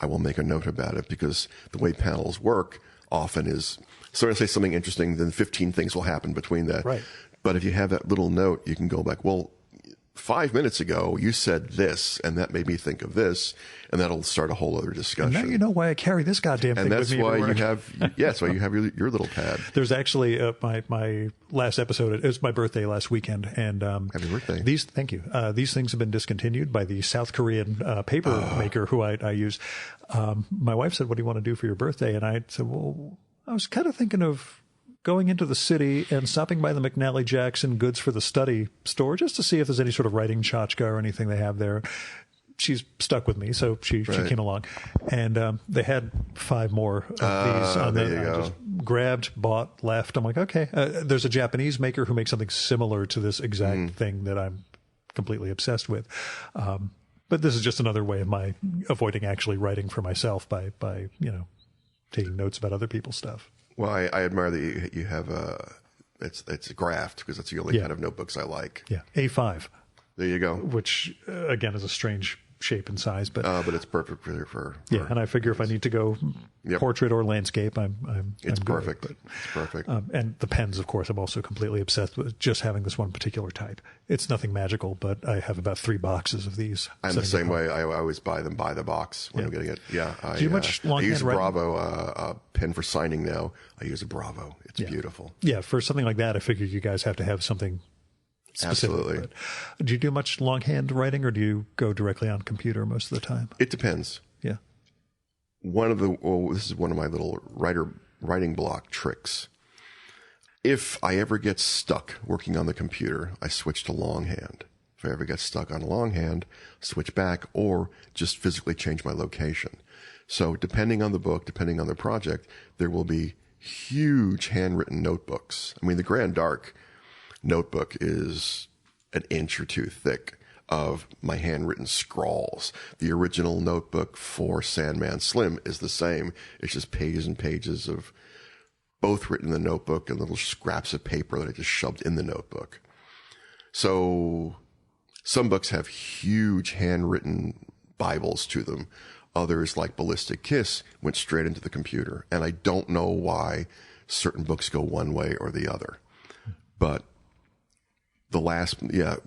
I will make a note about it, because the way panels work often is, so I say something interesting, then 15 things will happen between that. Right. But if you have that little note, you can go back, well, 5 minutes ago, you said this, and that made me think of this, and that'll start a whole other discussion. And now you know why I carry this goddamn thing with me. And everywhere. that's why you have your little pad. There's actually my last episode. It was my birthday last weekend, and happy birthday! Thank you. These things have been discontinued by the South Korean paper maker who I use. My wife said, "What do you want to do for your birthday?" And I said, "Well, I was kind of thinking of going into the city and stopping by the McNally Jackson Goods for the Study store just to see if there's any sort of writing tchotchke or anything they have there." She's stuck with me, so she came along, and they had 5 more of these. I just grabbed, bought, left. I'm like, okay. There's a Japanese maker who makes something similar to this exact thing that I'm completely obsessed with. But this is just another way of my avoiding actually writing for myself by taking notes about other people's stuff. Well, I admire that you have it's a graft, because that's the only kind of notebooks I like. Yeah, A5. There you go. Which again is a strange shape and size, but it's perfect for and I figure if I need to go portrait or landscape, it's I'm perfect. Good, it's perfect. And the pens, of course, I'm also completely obsessed with just having this one particular type. It's nothing magical, but I have about 3 boxes of these. I'm the same way. I always buy them by the box when I'm getting it. Yeah, I use a Bravo pen for signing now. I use a Bravo. It's beautiful. Yeah, for something like that, I figure you guys have to have something specific. Absolutely. But do you do much longhand writing, or do you go directly on computer most of the time? It depends. Yeah. This is one of my little writing block tricks. If I ever get stuck working on the computer, I switch to longhand. If I ever get stuck on longhand, switch back, or just physically change my location. So depending on the book, depending on the project, there will be huge handwritten notebooks. I mean, the Grand Dark notebook is an inch or 2 thick of my handwritten scrawls. The original notebook for Sandman Slim is the same. It's just pages and pages of both written in the notebook and little scraps of paper that I just shoved in the notebook. So some books have huge handwritten Bibles to them. Others, like Ballistic Kiss, went straight into the computer. And I don't know why certain books go one way or the other. But the last,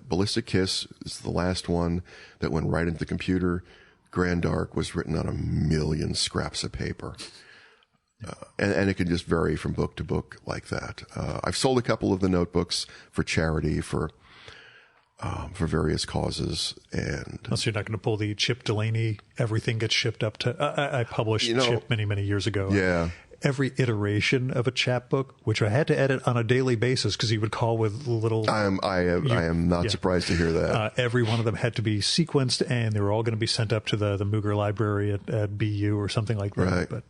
Ballistic Kiss is the last one that went right into the computer. Grand Dark was written on 1 million scraps of paper. And it can just vary from book to book like that. I've sold a couple of the notebooks for charity, for various causes. And so you're not going to pull the Chip Delaney, everything gets shipped up to, I published Chip many, many years ago. Yeah. Every iteration of a chapbook, which I had to edit on a daily basis because he would call with little. I am not surprised to hear that. Every one of them had to be sequenced, and they were all going to be sent up to the Muger Library at BU or something like that. Right. But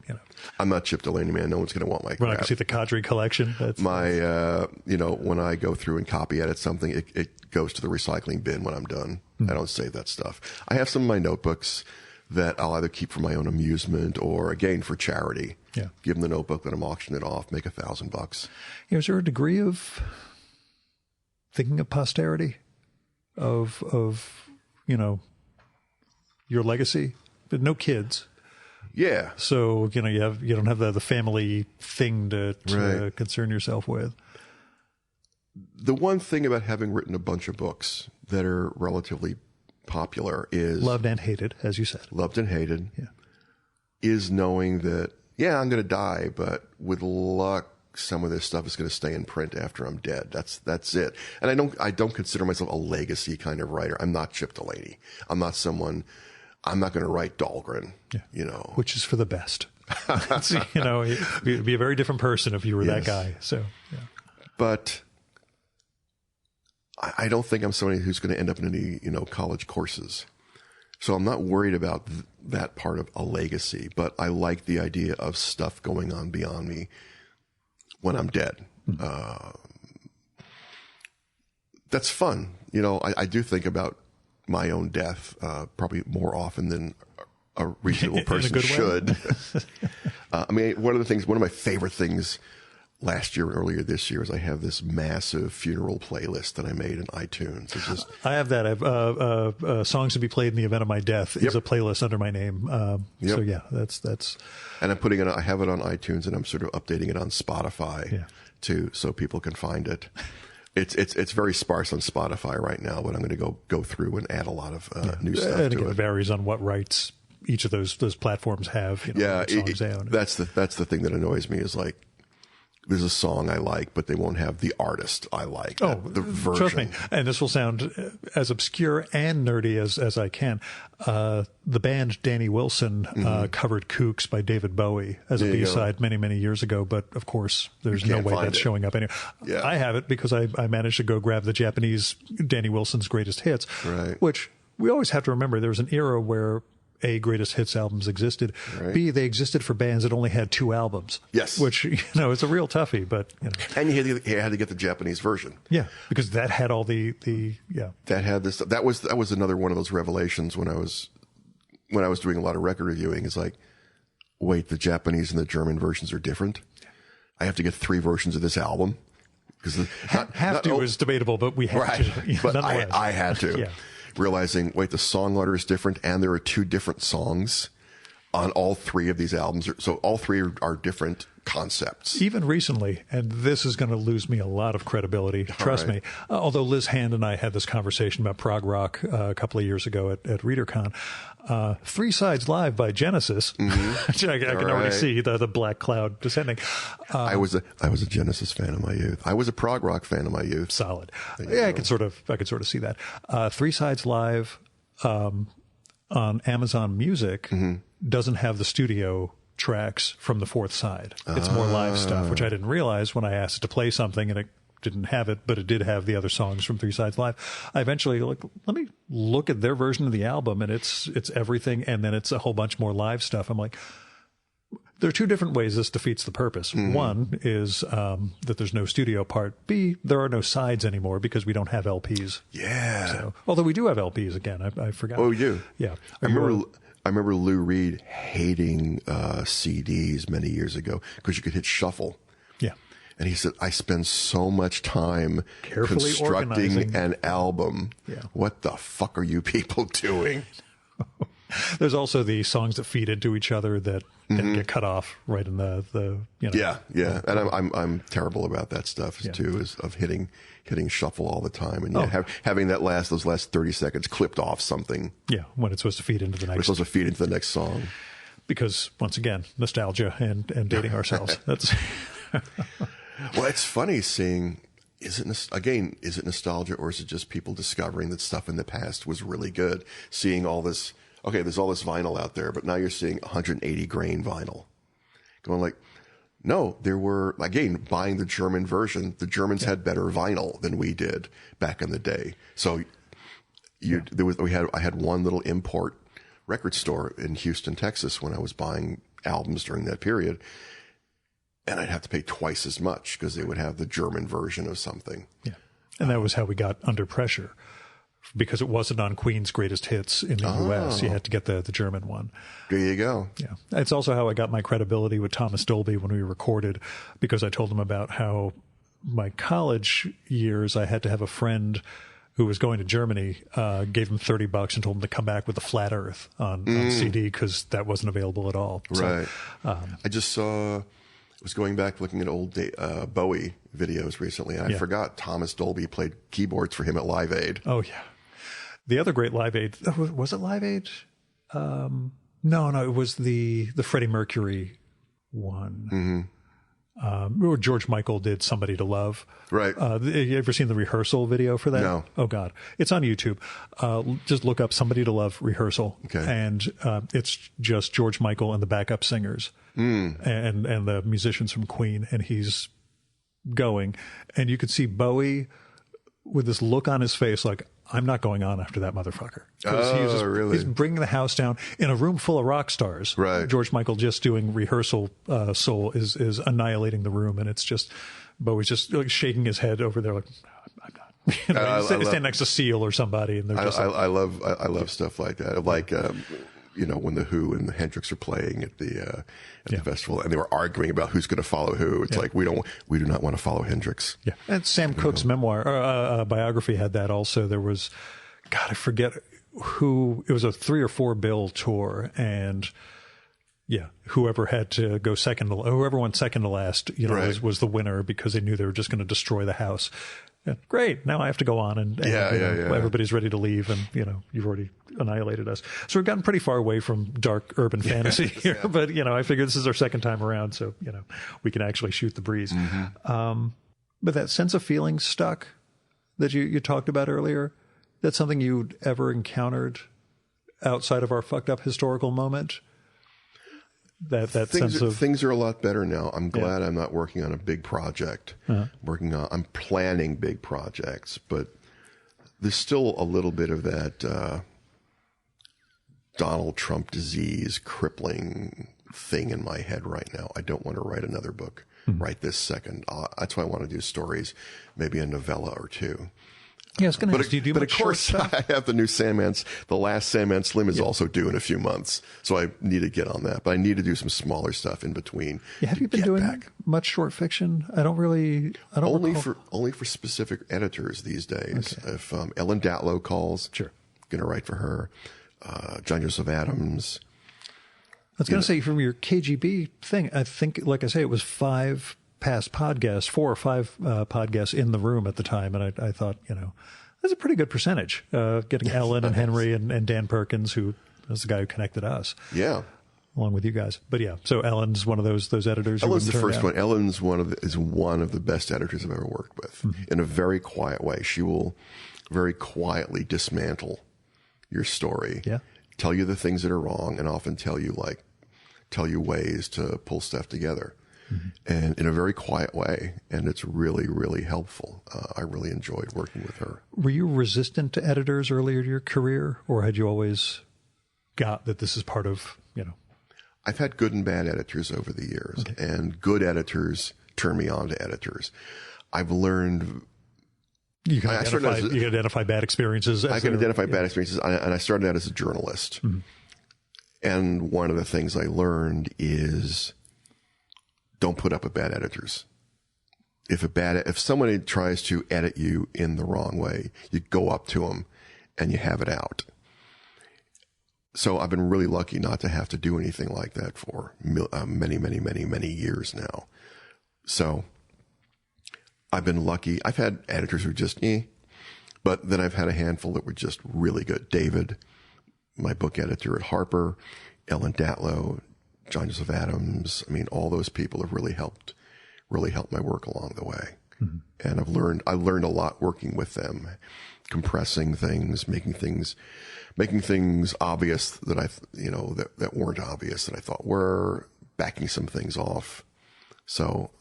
I'm not Chip Delaney, man. No one's going to want my crap. When I can see the Kadrey collection, that's when I go through and copy edit something, it goes to the recycling bin when I'm done. I don't save that stuff. I have some of my notebooks that I'll either keep for my own amusement or, again, for charity. Yeah. Give them the notebook, let them auction it off, make $1,000. Is there a degree of thinking of posterity, of your legacy? But no kids. Yeah. So, you don't have the family thing to Right. concern yourself with. The one thing about having written a bunch of books that are relatively popular is Loved and hated, as you said. loved and hated, Yeah. is knowing that, I'm going to die, but with luck, some of this stuff is going to stay in print after I'm dead. That's it. And I don't consider myself a legacy kind of writer. I'm not Chip Delaney. I'm not going to write Dahlgren, Which is for the best. You'd be a very different person if you were that guy. So, yeah. But I don't think I'm somebody who's going to end up in any, college courses. So I'm not worried about that part of a legacy, but I like the idea of stuff going on beyond me when I'm dead. That's fun. I do think about my own death, probably more often than a reasonable person should. One of my favorite things last year and earlier this year is I have this massive funeral playlist that I made in iTunes. I have that. I have songs to be played in the event of my death is a playlist under my name. So yeah, that's. And I'm putting it. I have it on iTunes, and I'm sort of updating it on Spotify too, so people can find it. It's very sparse on Spotify right now, but I'm going to go through and add a lot of new stuff to it. It varies on what rights each of those platforms have. Songs they own. That's the thing that annoys me is like. There's a song I like, but they won't have the artist I like. The version. Trust me. And this will sound as obscure and nerdy as I can. The band Danny Wilson covered Kooks by David Bowie as a B-side many, many years ago. But of course, there's no way that's showing up anywhere. Yeah. I have it because I managed to go grab the Japanese Danny Wilson's greatest hits, which we always have to remember there was an era where A, greatest hits albums existed. Right. B, they existed for bands that only had 2 albums. Yes. Which, it's a real toughie, but, And you had to get the Japanese version. Yeah, because that had all the. That had this. That was another one of those revelations when I was doing a lot of record reviewing. Is like, wait, the Japanese and the German versions are different. I have to get 3 versions of this album because is debatable, but we had to. Yeah, but I had to. Yeah. Realizing, wait, the song order is different, and there are 2 different songs on all 3 of these albums. So all 3 are different concepts. Even recently, and this is going to lose me a lot of credibility, trust me. Although Liz Hand and I had this conversation about prog rock a couple of years ago at ReaderCon. 3 Sides Live by Genesis. Which I can already see the black cloud descending. I was a Genesis fan in my youth. I was a prog rock fan in my youth. Solid. Yeah, I could sort of see that. 3 Sides Live on Amazon Music doesn't have the studio tracks from the 4th side. It's more live stuff, which I didn't realize when I asked it to play something and it didn't have it, but it did have the other songs from 3 Sides Live. I eventually let me look at their version of the album, and it's everything, and then it's a whole bunch more live stuff. I'm like, there are 2 different ways this defeats the purpose. One is that there's no studio part. B, there are no sides anymore because we don't have LPs. Yeah. So, although we do have LPs again. I forgot. Oh, you do? Yeah. I remember Lou Reed hating CDs many years ago because you could hit shuffle. Yeah. And he said, I spend so much time carefully constructing organizing an album. Yeah. What the fuck are you people doing? There's also the songs that feed into each other that get cut off right in the Yeah. And I'm terrible about that stuff too, is of hitting shuffle all the time, and having those last 30 seconds clipped off something. Yeah, when it's supposed to feed into the next. It's supposed to feed into the next song. Because once again, nostalgia and dating ourselves. That's well, it's funny seeing. Is it nostalgia, or is it just people discovering that stuff in the past was really good? Seeing all this. Okay, there's all this vinyl out there, but now you're seeing 180 grain vinyl. Going like, no, there were, again, buying the German version. The Germans had better vinyl than we did back in the day. So I had one little import record store in Houston, Texas, when I was buying albums during that period. And I'd have to pay twice as much because they would have the German version of something. Yeah. And that was how we got Under Pressure. Because it wasn't on Queen's Greatest Hits in the U.S. You had to get the German one. There you go. Yeah. It's also how I got my credibility with Thomas Dolby when we recorded, because I told him about how my college years, I had to have a friend who was going to Germany, gave him $30 and told him to come back with the Flat Earth on CD because that wasn't available at all. Right. So, I just was going back looking at old Bowie videos recently, and I forgot Thomas Dolby played keyboards for him at Live Aid. Oh, yeah. The other great Live Aid, was it Live Aid? No, it was the Freddie Mercury one. Or George Michael did Somebody to Love. Right. You ever seen the rehearsal video for that? No. Oh, God. It's on YouTube. Just look up Somebody to Love rehearsal. Okay. And it's just George Michael and the backup singers and the musicians from Queen. And he's going. And you could see Bowie with this look on his face like, I'm not going on after that motherfucker. Really? He's bringing the house down in a room full of rock stars. Right. George Michael just doing rehearsal soul is annihilating the room, and it's just Bowie's just like shaking his head over there like, I'm not. You know, stand next to Seal or somebody, and they're just. I love stuff like that. Like when the Who and the Hendrix are playing at the festival, and they were arguing about who's going to follow who. It's like we do not want to follow Hendrix. Yeah, and Sam Cooke's memoir biography had that also. There was, God, I forget who. It was a 3 or 4 bill tour, and whoever had to go whoever went second to last, was the winner because they knew they were just going to destroy the house. Yeah, great. Now I have to go on and everybody's ready to leave, and you've already annihilated us. So we've gotten pretty far away from dark urban fantasy here, but I figure this is our second time around, so we can actually shoot the breeze. But that sense of feeling stuck that you talked about earlier, that's something you'd ever encountered outside of our fucked up historical moment? That sense of things are a lot better now. I'm glad I'm not working on a big project. I'm planning big projects, but there's still a little bit of that Donald Trump disease crippling thing in my head right now. I don't want to write another book right this second. That's why I want to do stories, maybe a novella or two. Yeah, I was going to ask, do you do much short stuff? I have the new the last Sandman Slim is also due in a few months, so I need to get on that. But I need to do some smaller stuff in between. Yeah, have you been doing much short fiction? I don't only for specific editors these days. Okay. If Ellen Datlow calls, sure, going to write for her. John Joseph Adams. I was going to say, from your KGB thing, I think, like I say, it was 5 past podcasts, 4 or 5 podcasts in the room at the time, and I thought, that's a pretty good percentage. Getting Ellen and Henry and Dan Perkins, who was the guy who connected us. Yeah. Along with you guys. But so Ellen's one of those editors. Ellen's the first one. Ellen's is one of the best editors I've ever worked with. In a very quiet way. She will very quietly dismantle your story. Yeah. Tell you the things that are wrong, and often tell you ways to pull stuff together. And in a very quiet way, and it's really, really helpful. I really enjoyed working with her. Were you resistant to editors earlier in your career, or had you always got that this is part of, I've had good and bad editors over the years, and good editors turn me on to editors. I've learned... You can identify bad experiences. I can identify bad experiences, and I started out as a journalist. And one of the things I learned is... don't put up with bad editors. If someone tries to edit you in the wrong way, you go up to them and you have it out. So I've been really lucky not to have to do anything like that for many years now. So I've been lucky. I've had editors who just, but then I've had a handful that were just really good. David, my book editor at Harper, Ellen Datlow, John Joseph Adams. I mean, all those people have really helped my work along the way. Mm-hmm. And I learned a lot working with them, compressing things, making things obvious that that weren't obvious that I thought were, backing some things off. So,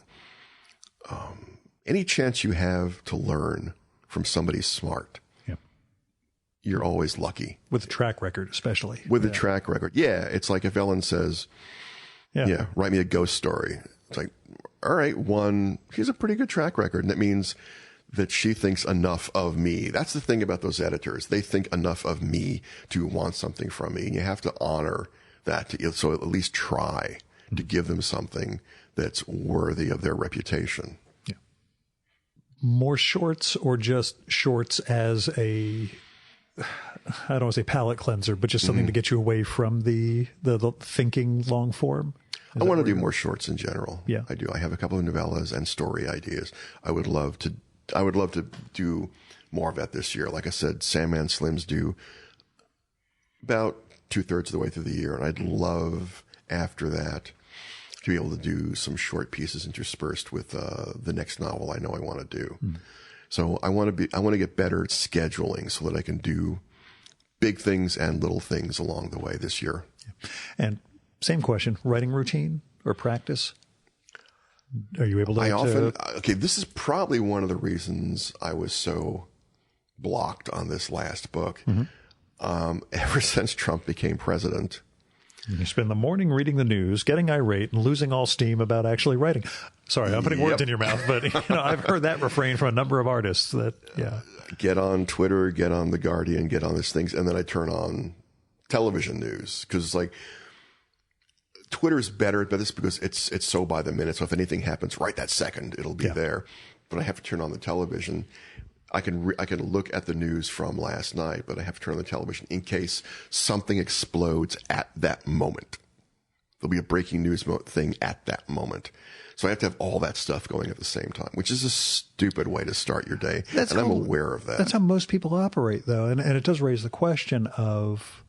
any chance you have to learn from somebody smart, you're always lucky. With a track record, especially. With a track record. Yeah. It's like if Ellen says, write me a ghost story. It's like, all right, she has a pretty good track record. And that means that she thinks enough of me. That's the thing about those editors. They think enough of me to want something from me. And you have to honor that. So at least try to give them something that's worthy of their reputation. Yeah. More shorts, or just shorts as I don't want to say palate cleanser, but just something to get you away from the thinking long form? I want to do more shorts in general. Yeah. I do. I have a couple of novellas and story ideas. I would love to do more of that this year. Like I said, Sandman Slims do about 2/3 of the way through the year. And I'd love after that to be able to do some short pieces interspersed with the next novel I know I want to do. So I want to get better at scheduling so that I can do big things and little things along the way this year. And same question, writing routine or practice? Are you able to? This is probably one of the reasons I was so blocked on this last book. Mm-hmm. Ever since Trump became president. You spend the morning reading the news, getting irate, and losing all steam about actually writing. Sorry, I'm putting words in your mouth, but I've heard that refrain from a number of artists. Get on Twitter, get on The Guardian, get on these things, and then I turn on television news because it's like Twitter's better at this because it's so by the minute. So if anything happens right that second, it'll be there. But I have to turn on the television. I can look at the news from last night, but I have to turn on the television in case something explodes at that moment. There'll be a breaking news thing at that moment. So I have to have all that stuff going at the same time, which is a stupid way to start your day. I'm aware of that. That's how most people operate, though. And it does raise the question of,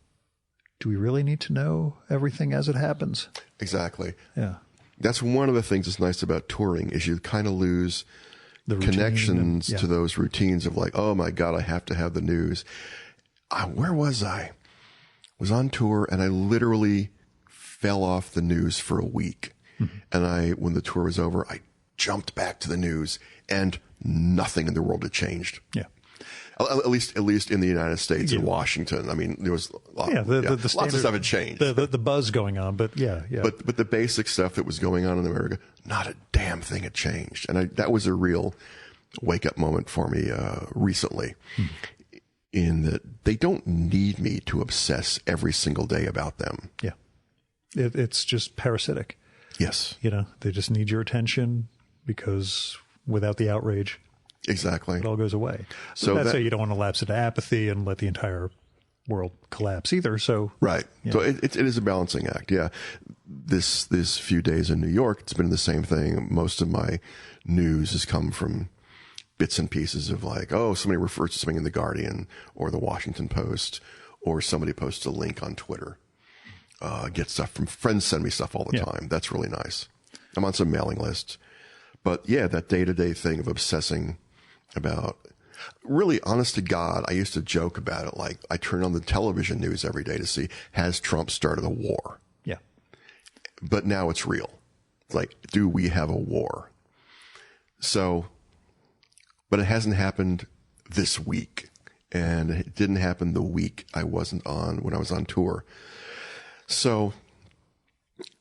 do we really need to know everything as it happens? Exactly. Yeah. That's one of the things that's nice about touring is you kind of lose the connections to those routines of like, oh my God, I have to have the news. Where was I? Was on tour and I literally fell off the news for a week. Mm-hmm. And when the tour was over, I jumped back to the news and nothing in the world had changed. Yeah. At least in the United States and Washington. I mean, there was lots of stuff had changed. The buzz going on, but yeah. But the basic stuff that was going on in America, not a damn thing had changed. And that was a real wake up moment for me recently, in that they don't need me to obsess every single day about them. Yeah. It's just parasitic. Yes. They just need your attention because without the outrage, exactly, it all goes away. So that's why you don't want to lapse into apathy and let the entire world collapse either. So right. So it is a balancing act. Yeah. This few days in New York, it's been the same thing. Most of my news has come from bits and pieces of like, oh, somebody refers to something in The Guardian or The Washington Post, or somebody posts a link on Twitter. Get stuff from friends, send me stuff all the time. That's really nice. I'm on some mailing lists. But yeah, that day-to-day thing of obsessing about, really, honest to God, I used to joke about it. Like, I turn on the television news every day to see, has Trump started a war? Yeah. But now it's real. It's like, do we have a war? So, but it hasn't happened this week. And it didn't happen the week I wasn't on, when I was on tour. So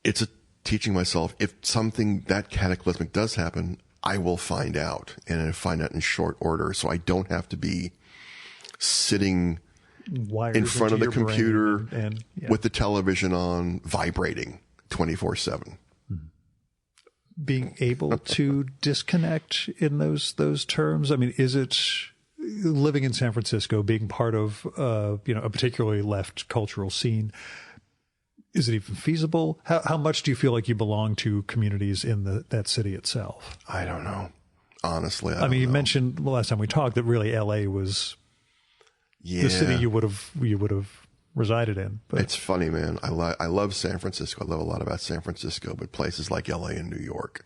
it's teaching myself, if something that cataclysmic does happen, I will find out, and I find out in short order. So I don't have to be sitting in front of the computer with the television on, vibrating 24/7. Being able to disconnect in those terms. I mean, is it living in San Francisco, being part of, a particularly left cultural scene, is it even feasible? How much do you feel like you belong to communities in that city itself? I don't know. Honestly, I mean, you mentioned the last time we talked that really LA was the city you would have resided in. But it's funny, man. I love San Francisco. I love a lot about San Francisco, but places like LA and New York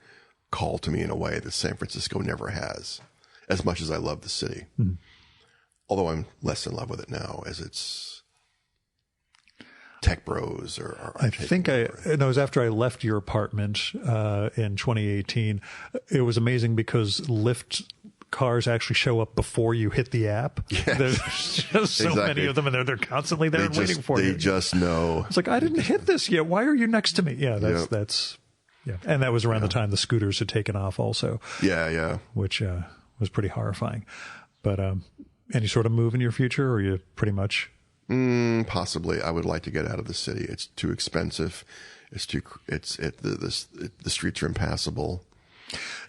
call to me in a way that San Francisco never has, as much as I love the city. Mm-hmm. Although I'm less in love with it now as it's tech bros I think it was after I left your apartment in 2018. It was amazing because Lyft cars actually show up before you hit the app. Yes. There's just so many of them, and they're constantly there waiting for you. They just know. It's like, I didn't hit this yet. Why are you next to me? Yeah, that's yeah. And that was around the time the scooters had taken off also. Yeah. Which was pretty horrifying. But any sort of move in your future, or are you pretty much... Possibly. I would like to get out of the city. It's too expensive. The streets are impassable.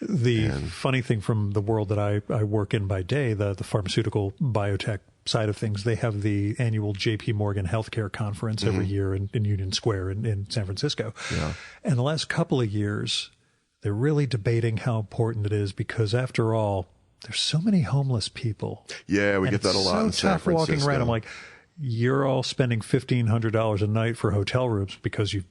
The funny thing from the world that I work in by day, the pharmaceutical biotech side of things, they have the annual JP Morgan Healthcare Conference every year in Union Square in San Francisco. Yeah. And the last couple of years, they're really debating how important it is because, after all, there's so many homeless people. Yeah, we get that a lot in San Francisco. Walking around, I'm like, you're all spending $1,500 a night for hotel rooms because you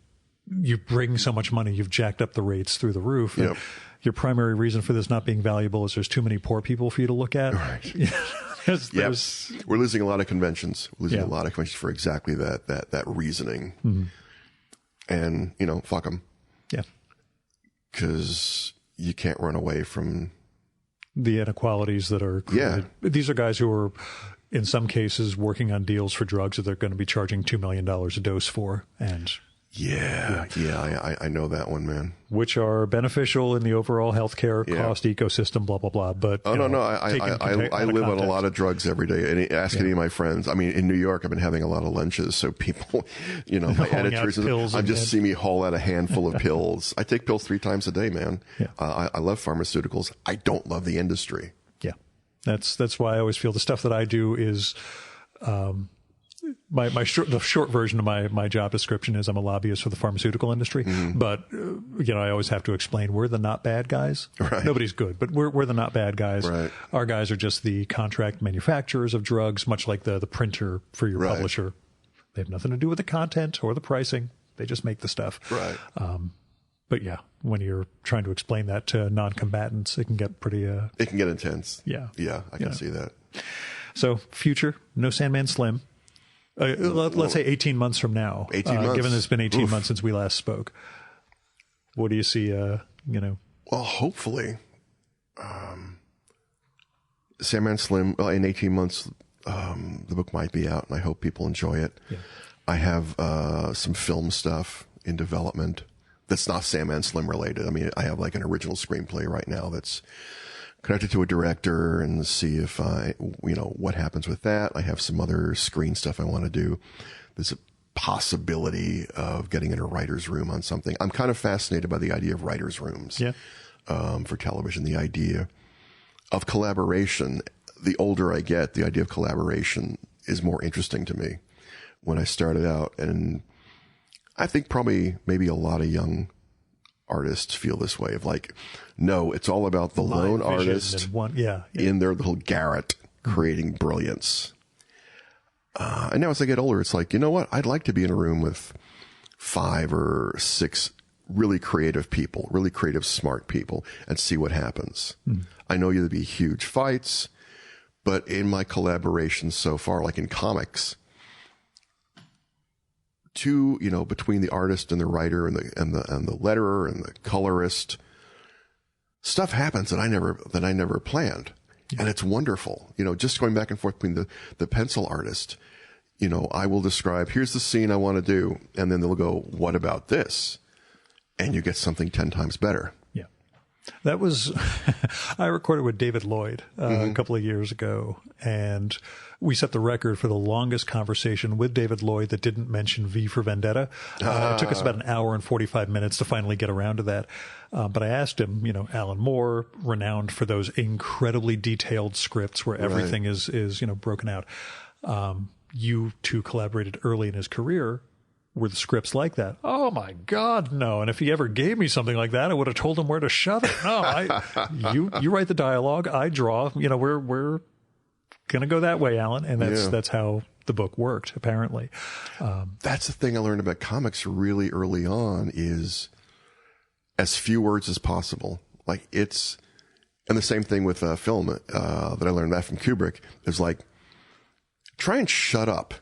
bring so much money. You've jacked up the rates through the roof. Yep. Your primary reason for this not being valuable is there's too many poor people for you to look at. Right. We're losing a lot of conventions. We're losing a lot of conventions for exactly that reasoning. Mm-hmm. And, fuck them. Yeah. Because you can't run away from the inequalities that are created. Yeah. These are guys who are, in some cases, working on deals for drugs that they're going to be charging $2 million a dose for. And I know that one, man. Which are beneficial in the overall healthcare cost ecosystem, blah, blah, blah. But I live on a lot of drugs every day. And ask any of my friends. I mean, in New York, I've been having a lot of lunches. So people, my editors, see me haul out a handful of pills. I take pills 3 times a day, man. Yeah. I love pharmaceuticals. I don't love the industry. Yeah. That's why I always feel the stuff that I do is, the short version of my job description is I'm a lobbyist for the pharmaceutical industry. Mm-hmm. But, I always have to explain we're the not bad guys. Right. Nobody's good, but we're the not bad guys. Right. Our guys are just the contract manufacturers of drugs, much like the printer for your publisher. They have nothing to do with the content or the pricing. They just make the stuff. Right. But yeah, when you're trying to explain that to non-combatants, it can get pretty... it can get intense. Yeah. Yeah, I can see that. So, future, no Sandman Slim. Let's say 18 months from now. 18 months. Given it's been 18 months since we last spoke. What do you see, Well, hopefully, Sandman Slim, in 18 months, the book might be out, and I hope people enjoy it. Yeah. I have some film stuff in development that's not Sandman Slim related. I mean, I have like an original screenplay right now that's connected to a director and see if what happens with that. I have some other screen stuff I want to do. There's a possibility of getting in a writer's room on something. I'm kind of fascinated by the idea of writer's rooms for television, the idea of collaboration. The older I get, the idea of collaboration is more interesting to me. When I started out, and I think probably maybe a lot of young artists feel this way of like, no, it's all about the lone artist in their little garret creating brilliance. And now as I get older, it's like, you know what? I'd like to be in a room with 5 or 6 really creative people, really creative, smart people, and see what happens. I know there'll be huge fights, but in my collaborations so far, like in comics, between the artist and the writer and the letterer and the colorist, stuff happens that I never planned. Yeah. And it's wonderful. Just going back and forth between the pencil artist, I will describe, here's the scene I want to do. And then they'll go, what about this? And you get something 10 times better. Yeah. That was, I recorded with David Lloyd a couple of years ago, and we set the record for the longest conversation with David Lloyd that didn't mention V for Vendetta. It took us about an hour and 45 minutes to finally get around to that. But I asked him, Alan Moore, renowned for those incredibly detailed scripts where everything is broken out. You two collaborated early in his career. Were the scripts like that? Oh my God, no. And if he ever gave me something like that, I would have told him where to shove it. No, you write the dialogue, I draw. We're gonna go that way, Alan. And that's how the book worked, apparently. That's the thing I learned about comics really early on is as few words as possible. And the same thing with film that I learned that from Kubrick is like, try and shut up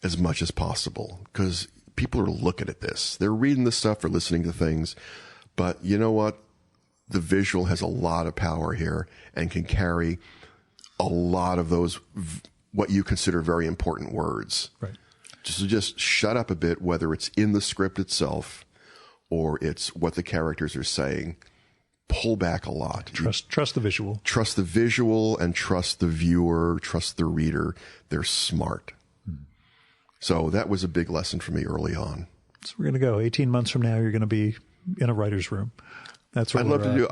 as much as possible, because people are looking at this. They're reading the stuff, they're listening to things. But you know what? The visual has a lot of power here and can carry a lot of those, what you consider very important words. Right. Just shut up a bit, whether it's in the script itself or it's what the characters are saying. Pull back a lot. Trust the visual. Trust the visual and trust the viewer, trust the reader. They're smart. So that was a big lesson for me early on. So we're going to go 18 months from now, you're going to be in a writer's room. That's what I'd love to do.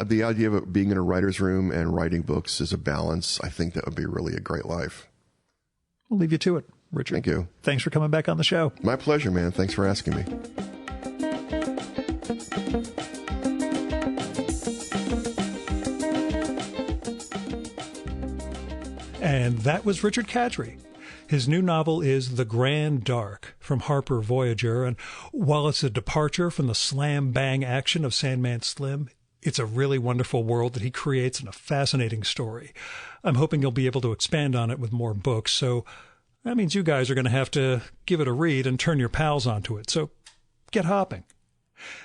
The idea of being in a writer's room and writing books is a balance. I think that would be really a great life. We'll leave you to it, Richard. Thank you. Thanks for coming back on the show. My pleasure, man. Thanks for asking me. And that was Richard Kadrey. His new novel is The Grand Dark from Harper Voyager, and while it's a departure from the slam-bang action of Sandman Slim, it's a really wonderful world that he creates and a fascinating story. I'm hoping he'll be able to expand on it with more books, so that means you guys are going to have to give it a read and turn your pals onto it, so get hopping.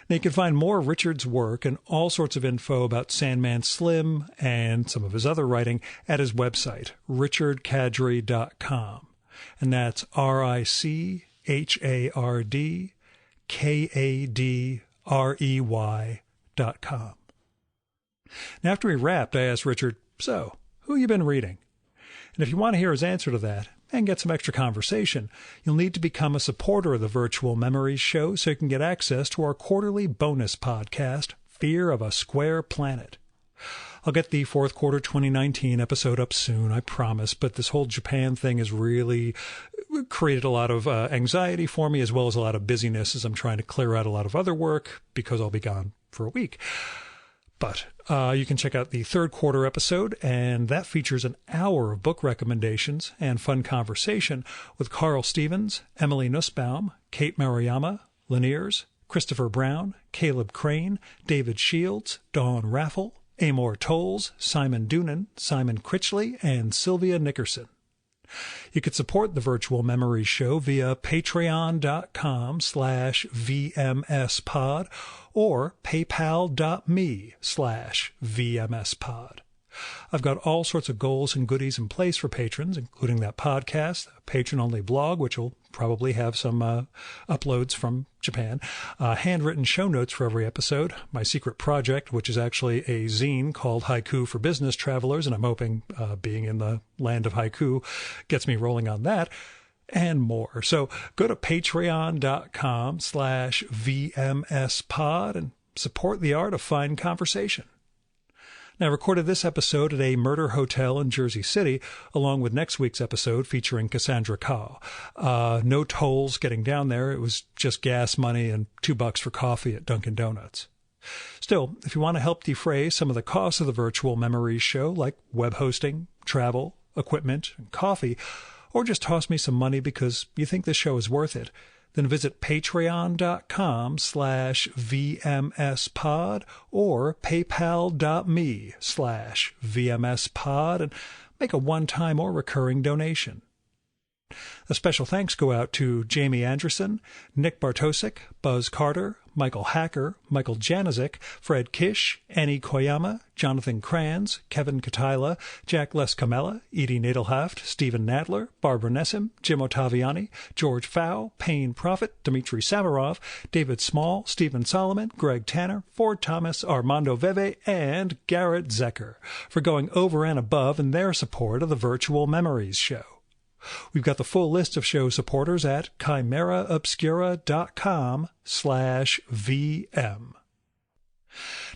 Now, you can find more of Richard's work and all sorts of info about Sandman Slim and some of his other writing at his website, richardkadrey.com. And that's RICHARDKADREY.com. Now, after we wrapped, I asked Richard, so, who you been reading? And if you want to hear his answer to that and get some extra conversation, you'll need to become a supporter of the Virtual Memories Show so you can get access to our quarterly bonus podcast, Fear of a Square Planet. I'll get the fourth quarter 2019 episode up soon, I promise, but this whole Japan thing has really created a lot of anxiety for me, as well as a lot of busyness as I'm trying to clear out a lot of other work because I'll be gone for a week. But you can check out the third quarter episode, and that features an hour of book recommendations and fun conversation with Carl Stevens, Emily Nussbaum, Kate Maruyama, Laniers, Christopher Brown, Caleb Crane, David Shields, Dawn Raffle, Amor Tolles, Simon Doonan, Simon Critchley, and Sylvia Nickerson. You can support the Virtual Memories Show via patreon.com/VMSpod or paypal.me/VMSpod. I've got all sorts of goals and goodies in place for patrons, including that podcast, a patron-only blog, which will probably have some uploads from Japan, handwritten show notes for every episode, my secret project, which is actually a zine called Haiku for Business Travelers, and I'm hoping being in the land of haiku gets me rolling on that, and more. So go to patreon.com/VMSpod and support the art of fine conversation. Now, I recorded this episode at a murder hotel in Jersey City, along with next week's episode featuring Cassandra Kaw. No tolls getting down there. It was just gas money and $2 for coffee at Dunkin' Donuts. Still, if you want to help defray some of the costs of the Virtual Memories Show, like web hosting, travel, equipment, and coffee, or just toss me some money because you think this show is worth it, then visit patreon.com/VMSpod or paypal.me/VMSpod and make a one-time or recurring donation. A special thanks go out to Jamie Anderson, Nick Bartosik, Buzz Carter, Michael Hacker, Michael Janizik, Fred Kish, Annie Koyama, Jonathan Kranz, Kevin Katila, Jack Lescamella, Edie Nadelhaft, Stephen Nadler, Barbara Nessim, Jim Ottaviani, George Fow, Payne Prophet, Dmitry Samarov, David Small, Stephen Solomon, Greg Tanner, Ford Thomas, Armando Veve, and Garrett Zecker for going over and above in their support of the Virtual Memories show. We've got the full list of show supporters at chimeraobscura.com/VM.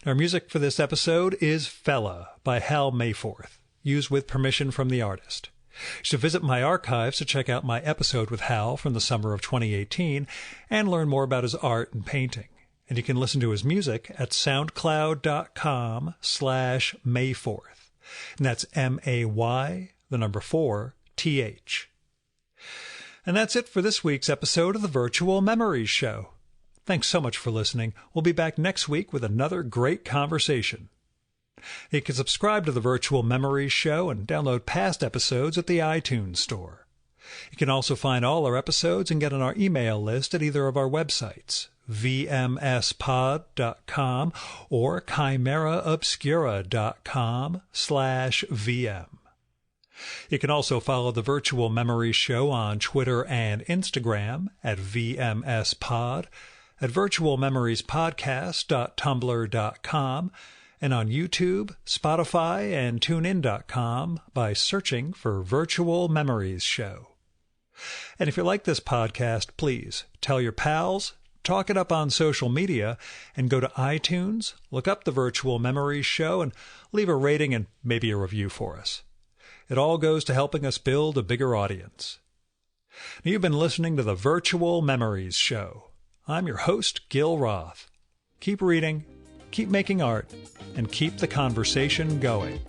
Our music for this episode is Fella by Hal Mayforth, used with permission from the artist. You should visit my archives to check out my episode with Hal from the summer of 2018 and learn more about his art and painting. And you can listen to his music at soundcloud.com/Mayforth. And that's MAY4TH. And that's it for this week's episode of the Virtual Memories Show. Thanks so much for listening. We'll be back next week with another great conversation. You can subscribe to the Virtual Memories Show and download past episodes at the iTunes Store. You can also find all our episodes and get on our email list at either of our websites, vmspod.com or chimeraobscura.com/VM. You can also follow the Virtual Memories Show on Twitter and Instagram at VMSPod, at virtualmemoriespodcast.tumblr.com, and on YouTube, Spotify, and TuneIn.com by searching for Virtual Memories Show. And if you like this podcast, please tell your pals, talk it up on social media, and go to iTunes, look up the Virtual Memories Show, and leave a rating and maybe a review for us. It all goes to helping us build a bigger audience. Now, you've been listening to the Virtual Memories Show. I'm your host, Gil Roth. Keep reading, keep making art, and keep the conversation going.